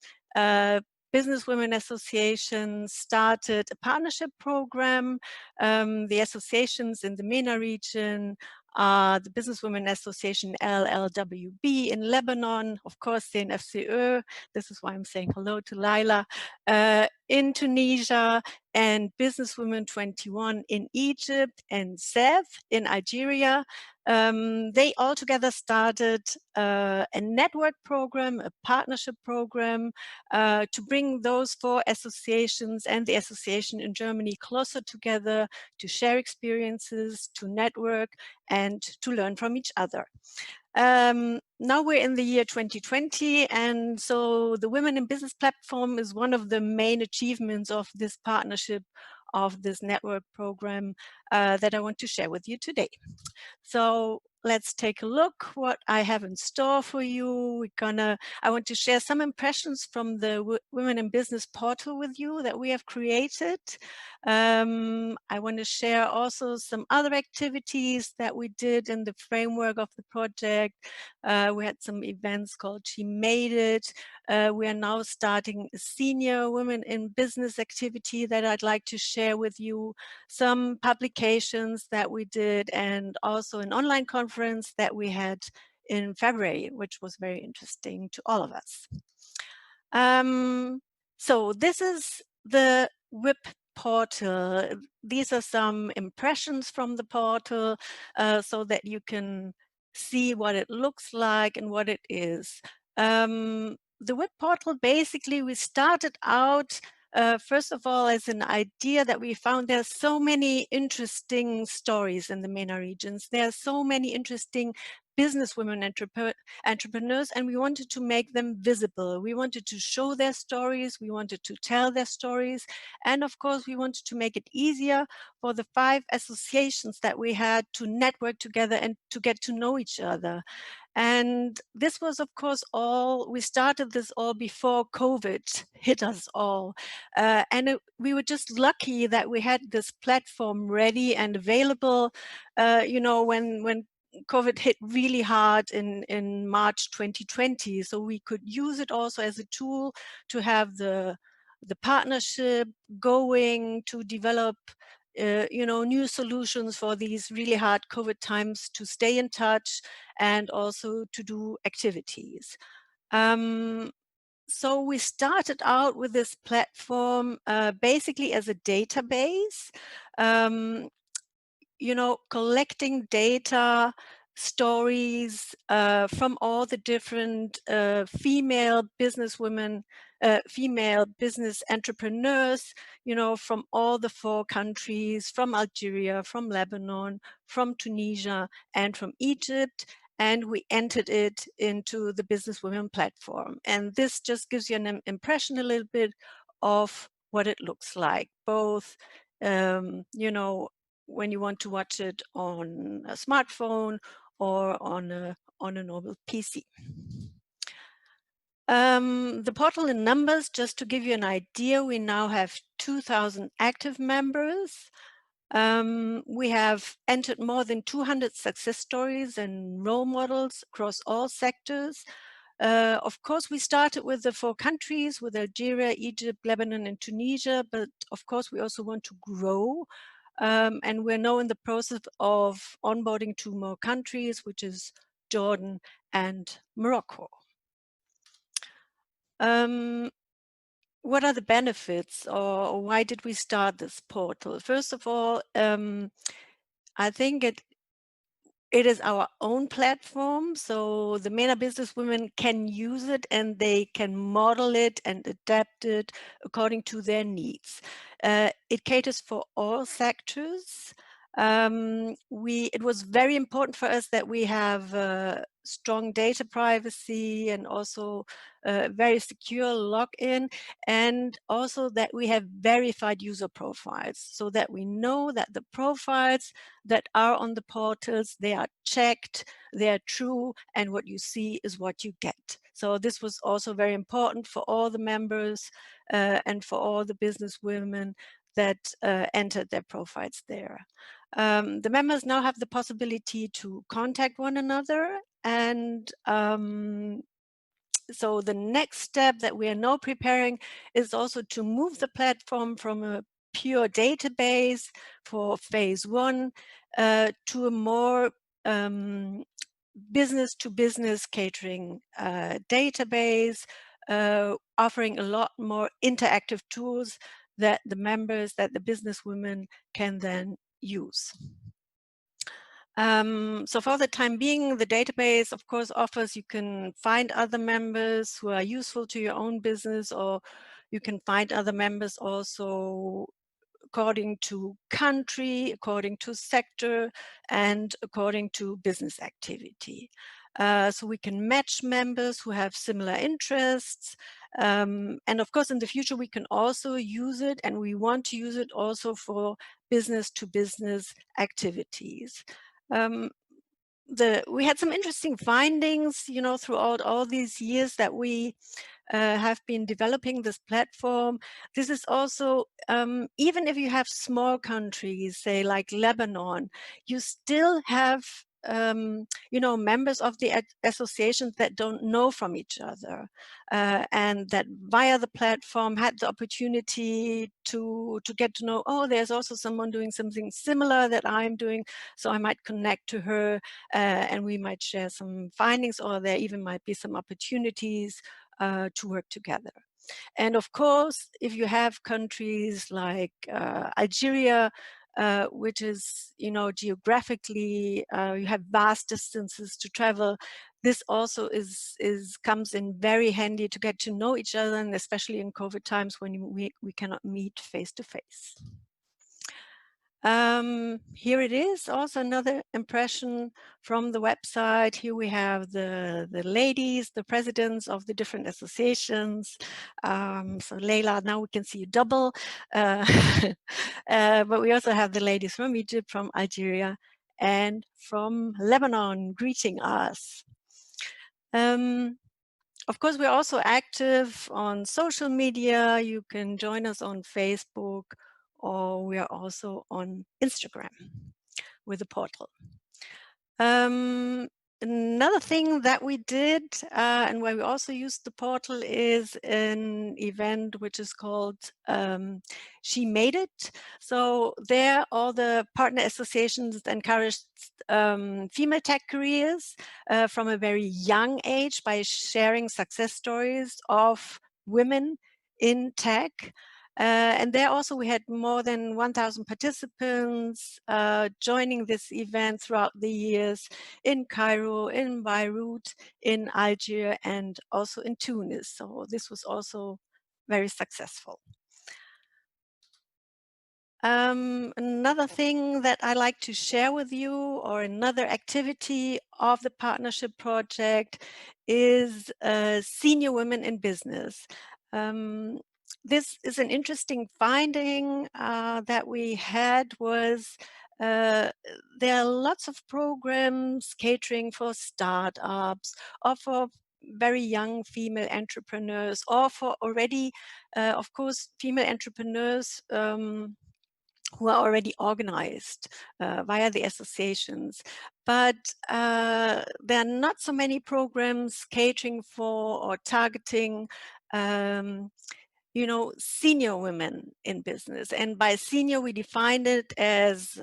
Business Women Association, started a partnership program. The associations in the Mena region are the Business Women Association LLWB in Lebanon, of course, CNFCE. This is why I'm saying hello to Laila. In Tunisia, and Business Women 21 in Egypt, and SEV in Algeria. They all together started a network program, a partnership program, to bring those 4 associations and the association in Germany closer together, to share experiences, to network, and to learn from each other. Now we're in the year 2020, and so the Women in Business platform is one of the main achievements of this partnership, of this network program that I want to share with you today. So let's take a look what I have in store for you. I want to share some impressions from the Women in Business portal with you that we have created. I want to share also some other activities that we did in the framework of the project. We had some events called She Made It. We are now starting a senior Women in Business activity that I'd like to share with you, some publications that we did, and also an online conference that we had in February, which was very interesting to all of us. So this is the WIP portal. These are some impressions from the portal so that you can see what it looks like and what it is. The WIP portal, basically, we started out first of all, as an idea that we found, there's so many interesting stories in the MENA regions. There are so many interesting businesswomen entrepreneurs, and we wanted to make them visible. We wanted to show their stories. We wanted to tell their stories. And of course, we wanted to make it easier for the 5 associations that we had to network together and to get to know each other. And this was, of course, we started this all before COVID hit us all. We were just lucky that we had this platform ready and available, you know, when COVID hit really hard in March 2020. So we could use it also as a tool to have the partnership going, to develop you know, new solutions for these really hard COVID times, to stay in touch and also to do activities. So we started out with this platform basically as a database, you know, collecting data, stories from all the different female businesswomen, female business entrepreneurs, you know, from all the 4 countries, from Algeria, from Lebanon, from Tunisia, and from Egypt. And we entered it into the Businesswomen platform. And this just gives you an impression a little bit of what it looks like, both, you know, when you want to watch it on a smartphone or on a normal PC. The portal in numbers, just to give you an idea, we now have 2,000 active members. We have entered more than 200 success stories and role models across all sectors. Of course, we started with the 4 countries, with Algeria, Egypt, Lebanon, and Tunisia, but of course, we also want to grow. And we're now in the process of onboarding 2 more countries, which is Jordan and Morocco. What are the benefits, or why did we start this portal? First of all, I think it is our own platform, so the MENA businesswomen can use it and they can model it and adapt it according to their needs. It caters for all sectors. It was very important for us that we have strong data privacy and also very secure login, and also that we have verified user profiles, so that we know that the profiles that are on the portals, they are checked, they are true, and what you see is what you get. So this was also very important for all the members and for all the business women that entered their profiles there. The members now have the possibility to contact one another, and so the next step that we are now preparing is also to move the platform from a pure database for phase 1 to a more business to business catering database, offering a lot more interactive tools that the members, that the business women can then use. So for the time being, the database, of course, offers you can find other members who are useful to your own business, or you can find other members also according to country, according to sector, and according to business activity. So we can match members who have similar interests. And of course, in the future, we can also use it, and we want to use it also for business to business activities. We had some interesting findings, you know, throughout all these years that we have been developing this platform. This is also, even if you have small countries, say like Lebanon, you still have you know, members of the associations that don't know from each other, and that via the platform had the opportunity to get to know, oh, there's also someone doing something similar that I'm doing, so I might connect to her, and we might share some findings, or there even might be some opportunities to work together. And of course, if you have countries like Algeria, which is, you know, geographically, you have vast distances to travel, this also comes in very handy to get to know each other, and especially in COVID times when we cannot meet face to face. Here it is, also another impression from the website. Here we have the ladies, the presidents of the different associations. So Leila, now we can see you double. But we also have the ladies from Egypt, from Algeria, and from Lebanon greeting us. Of course, we're also active on social media. You can join us on Facebook, or we are also on Instagram with the portal. Another thing that we did and where we also used the portal is an event which is called She Made It. So there all the partner associations encouraged female tech careers from a very young age by sharing success stories of women in tech. And there also we had more than 1,000 participants joining this event throughout the years in Cairo, in Beirut, in Algiers, and also in Tunis. So this was also very successful. Another thing that I like to share with you, or another activity of the partnership project, is senior women in business. This is an interesting finding that we had was there are lots of programs catering for startups or for very young female entrepreneurs, or for already, of course, female entrepreneurs who are already organized via the associations. But there are not so many programs catering for or targeting senior women in business. And by senior, we defined it as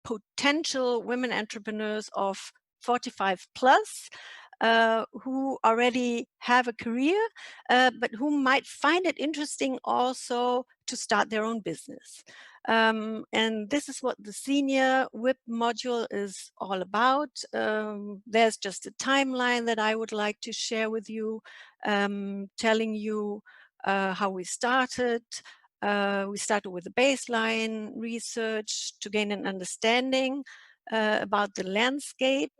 potential women entrepreneurs of 45 plus, who already have a career, but who might find it interesting also to start their own business. And this is what the senior WIP module is all about. There's just a timeline that I would like to share with you, telling you how we started. We started with the baseline research to gain an understanding about the landscape.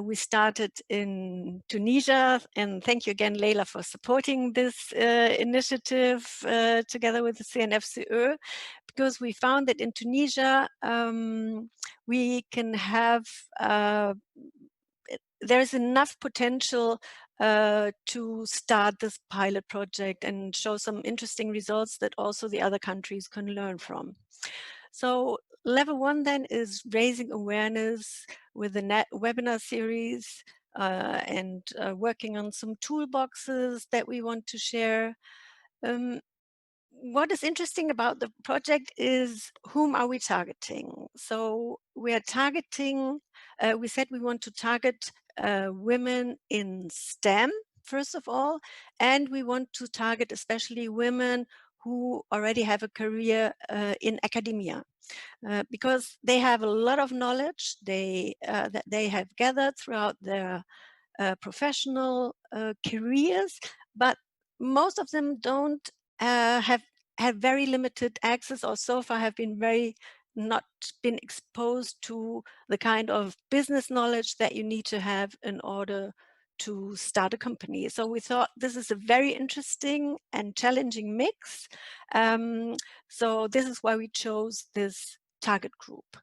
We started in Tunisia, and thank you again, Leila, for supporting this initiative together with the CNFCE, because we found that in Tunisia, we can have, there's enough potential to start this pilot project and show some interesting results that also the other countries can learn from. So level 1 then is raising awareness with the webinar series and working on some toolboxes that we want to share. What is interesting about the project is whom are we targeting? So we are targeting, we said we want to target women in STEM, first of all, and we want to target especially women who already have a career in academia. Because they have a lot of knowledge that they have gathered throughout their professional careers, but most of them don't have very limited access, or so far have been not been exposed to the kind of business knowledge that you need to have in order to start a company. So we thought this is a very interesting and challenging mix. So this is why we chose this target group.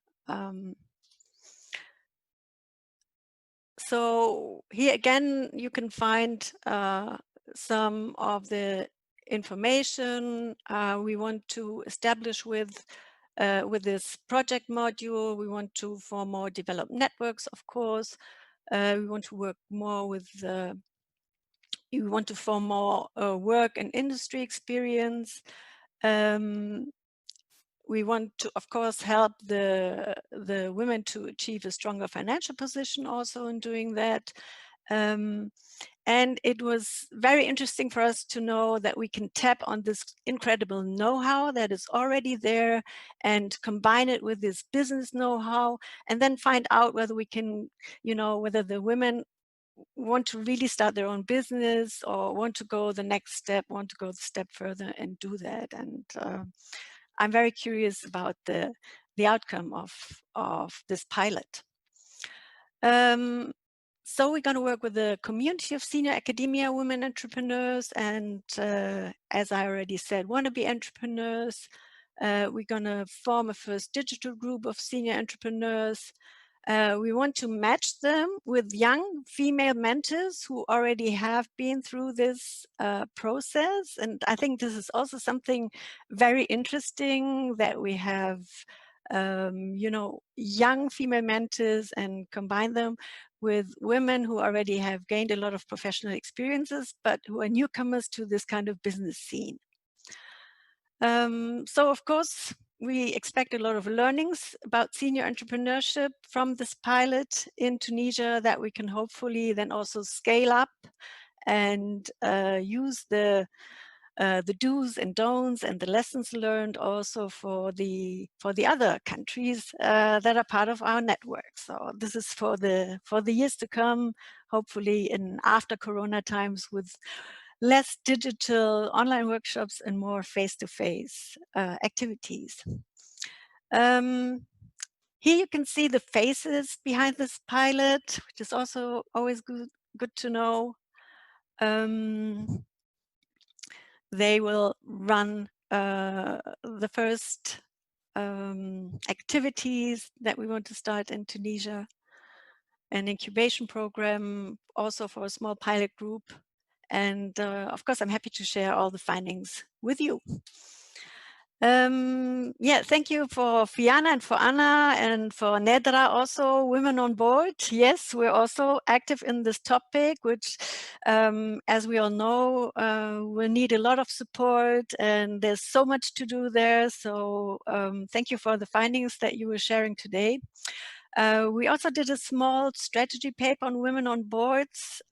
So here again, you can find some of the information we want to establish with this project module. We want to form more developed networks, of course. We want to work more with we want to form more work and industry experience. We want to, of course, help the women to achieve a stronger financial position also in doing that. And it was very interesting for us to know that we can tap on this incredible know-how that is already there and combine it with this business know-how, and then find out whether we can, whether the women want to really start their own business or want to go the next step, want to go the step further and do that. And I'm very curious about the outcome of this pilot. So we're going to work with a community of senior academia women entrepreneurs and, as I already said, wannabe entrepreneurs. We're going to form a first digital group of senior entrepreneurs. We want to match them with young female mentors who already have been through this process. And I think this is also something very interesting, that we have you know, young female mentors and combine them with women who already have gained a lot of professional experiences, but who are newcomers to this kind of business scene. So of course, we expect a lot of learnings about senior entrepreneurship from this pilot in Tunisia that we can hopefully then also scale up and use the do's and don'ts and the lessons learned also for the other countries that are part of our network. So this is for the years to come, hopefully in after Corona times, with less digital online workshops and more face-to-face activities. Here you can see the faces behind this pilot, which is also always good to know. They will run the first activities that we want to start in Tunisia, an incubation program also for a small pilot group. And of course, I'm happy to share all the findings with you. Yeah, thank you for Fiana and for Anna and for Nedra also, Women on Board. Yes, we're also active in this topic, which, as we all know, will need a lot of support, and there's so much to do there. So thank you for the findings that you were sharing today. We also did a small strategy paper on women on boards.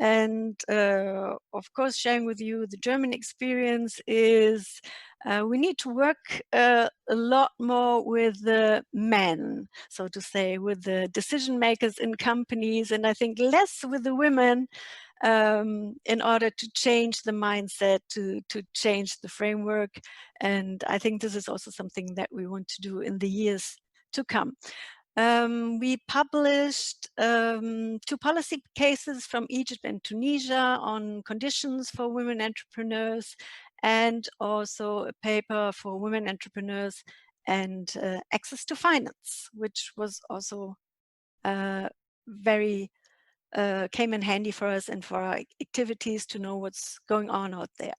And of course, sharing with you the German experience is we need to work a lot more with the men, so to say, with the decision makers in companies, and I think less with the women in order to change the mindset, to change the framework. And I think this is also something that we want to do in the years to come. We published 2 policy cases from Egypt and Tunisia on conditions for women entrepreneurs, and also a paper for women entrepreneurs and access to finance, which was also very came in handy for us and for our activities to know what's going on out there.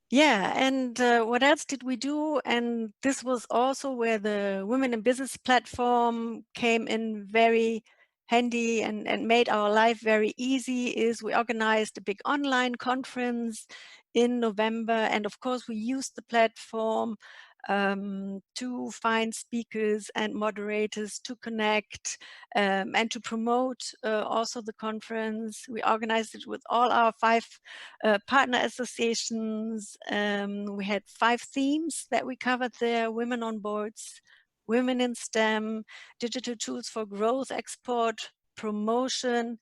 Yeah, and what else did we do? And this was also where the Women in Business platform came in very handy and made our life very easy, is we organized a big online conference in November. And of course, we used the platform to find speakers and moderators to connect and to promote also the conference. We organized it with all our 5 partner associations. We had 5 themes that we covered there: women on boards, women in STEM, digital tools for growth, export, promotion,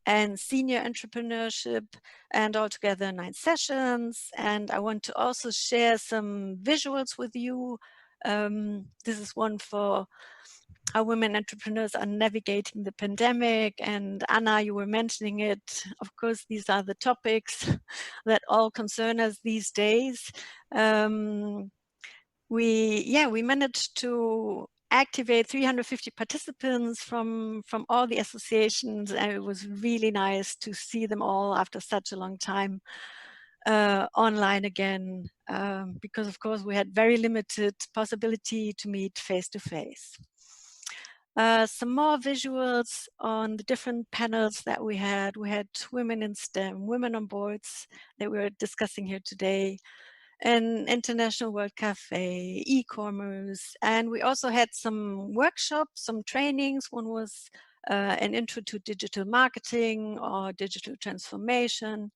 and senior entrepreneurship, and altogether 9 sessions. And I want to also share some visuals with you. This is one for how women entrepreneurs are navigating the pandemic. And Anna, you were mentioning it. Of course, these are the topics that all concern us these days. We managed to activate 350 participants from all the associations, and it was really nice to see them all after such a long time online again, because of course we had very limited possibility to meet face to face. Some more visuals on the different panels that we had. We had women in STEM, women on boards that we were discussing here today, an International World Cafe, e-commerce, and we also had some workshops, some trainings. One was an intro to digital marketing or digital transformation,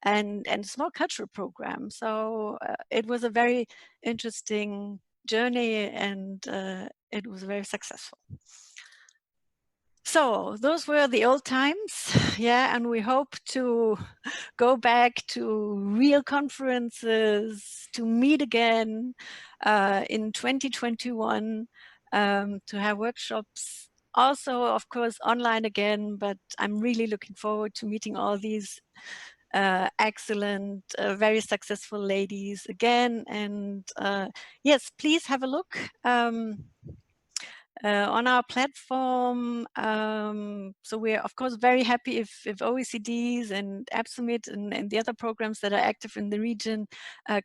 and a small cultural program. So it was a very interesting journey, and it was very successful. So those were the old times, yeah, and we hope to go back to real conferences, to meet again in 2021, to have workshops, also, of course, online again, but I'm really looking forward to meeting all these excellent, very successful ladies again. And yes, please have a look on our platform. So we're of course very happy if OECDs and EBSOMED and the other programs that are active in the region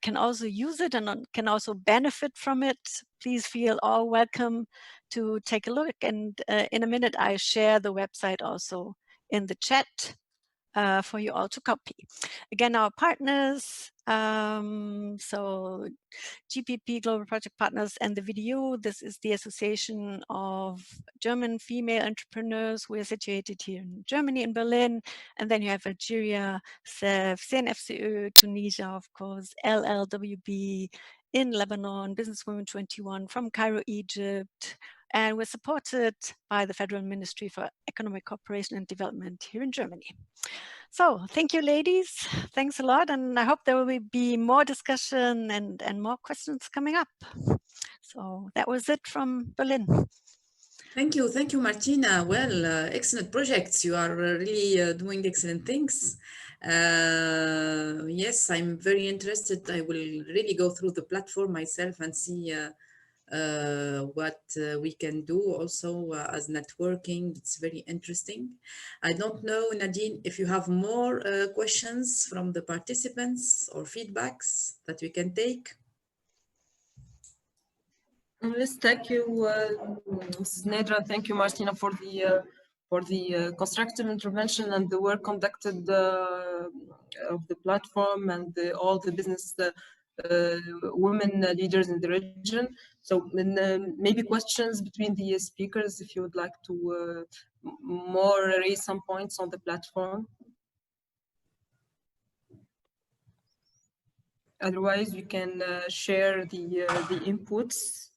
can also use it and can also benefit from it. Please feel all welcome to take a look. And in a minute, I share the website also in the chat for you all to copy. Again, our partners, so GPP, Global Project Partners, and the VDU. This is the Association of German Female Entrepreneurs. We are situated here in Germany, in Berlin. And then you have Algeria, CNFCE, Tunisia, of course, LLWB in Lebanon, Businesswomen 21 from Cairo, Egypt. And we're supported by the Federal Ministry for Economic Cooperation and Development here in Germany. So thank you, ladies. Thanks a lot. And I hope there will be more discussion and more questions coming up. So that was it from Berlin. Thank you, Martina. Well, excellent projects. You are really doing excellent things. Yes, I'm very interested. I will really go through the platform myself and see what we can do also as networking. It's very interesting. I don't know, Nadine, if you have more questions from the participants or feedbacks that we can take. Yes, thank you, Mrs. Nedra. Thank you, Martina, for the constructive intervention and the work conducted of the platform and all the business women leaders in the region. So maybe questions between the speakers, if you would like to more raise some points on the platform. Otherwise, we can share the inputs.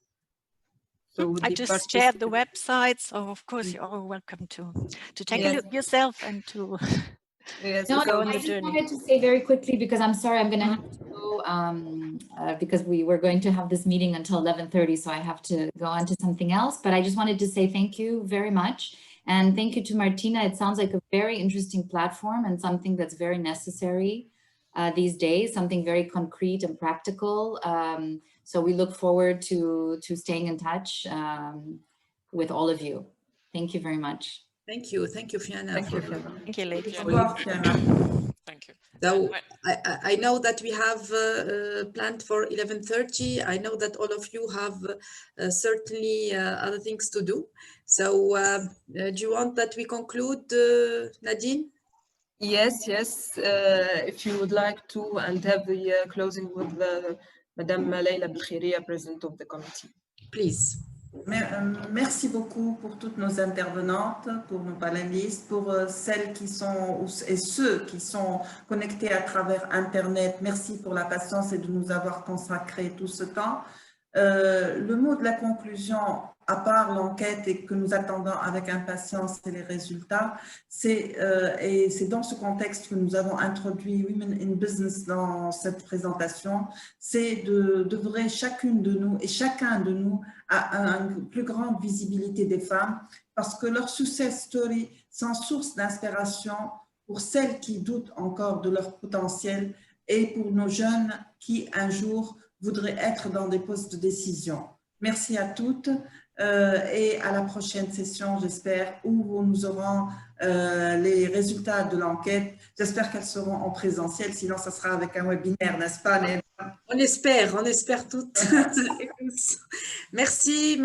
So I just shared the website, so of course you're all welcome to take a look yourself and to go on the journey. I just wanted to say very quickly, because I'm sorry, I'm going to have to go because we were going to have this meeting until 11:30, so I have to go on to something else. But I just wanted to say thank you very much. And thank you to Martina. It sounds like a very interesting platform and something that's very necessary these days, something very concrete and practical. So we look forward to staying in touch with all of you. Thank you very much. Thank you, Fiona. Thank you, ladies. Thank you. So I know that we have planned for 11:30. I know that all of you have certainly other things to do. So do you want that we conclude, Nadine? Yes. If you would like to, and have the closing with Madame Leila Belkhiria, President of the committee. Please. Merci beaucoup pour toutes nos intervenantes, pour nos panélistes, pour celles qui sont et ceux qui sont connectés à travers Internet. Merci pour la patience et de nous avoir consacré tout ce temps. Le mot de la conclusion, à part l'enquête et que nous attendons avec impatience et les résultats, et c'est dans ce contexte que nous avons introduit Women in Business dans cette présentation, c'est d'œuvrer chacune de nous et chacun de nous à une plus grande visibilité des femmes, parce que leur success story sont source d'inspiration pour celles qui doutent encore de leur potentiel et pour nos jeunes qui un jour voudraient être dans des postes de décision. Merci à toutes et à la prochaine session, j'espère, où nous aurons les résultats de l'enquête. J'espère qu'elles seront en présentiel, sinon ça sera avec un webinaire, n'est-ce pas, Ned? On espère toutes. Merci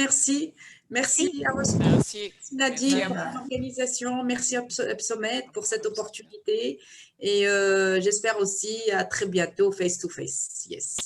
à vous. Merci Nadine pour l'organisation, merci EBSOMED pour cette opportunité et j'espère aussi à très bientôt face to face. Yes.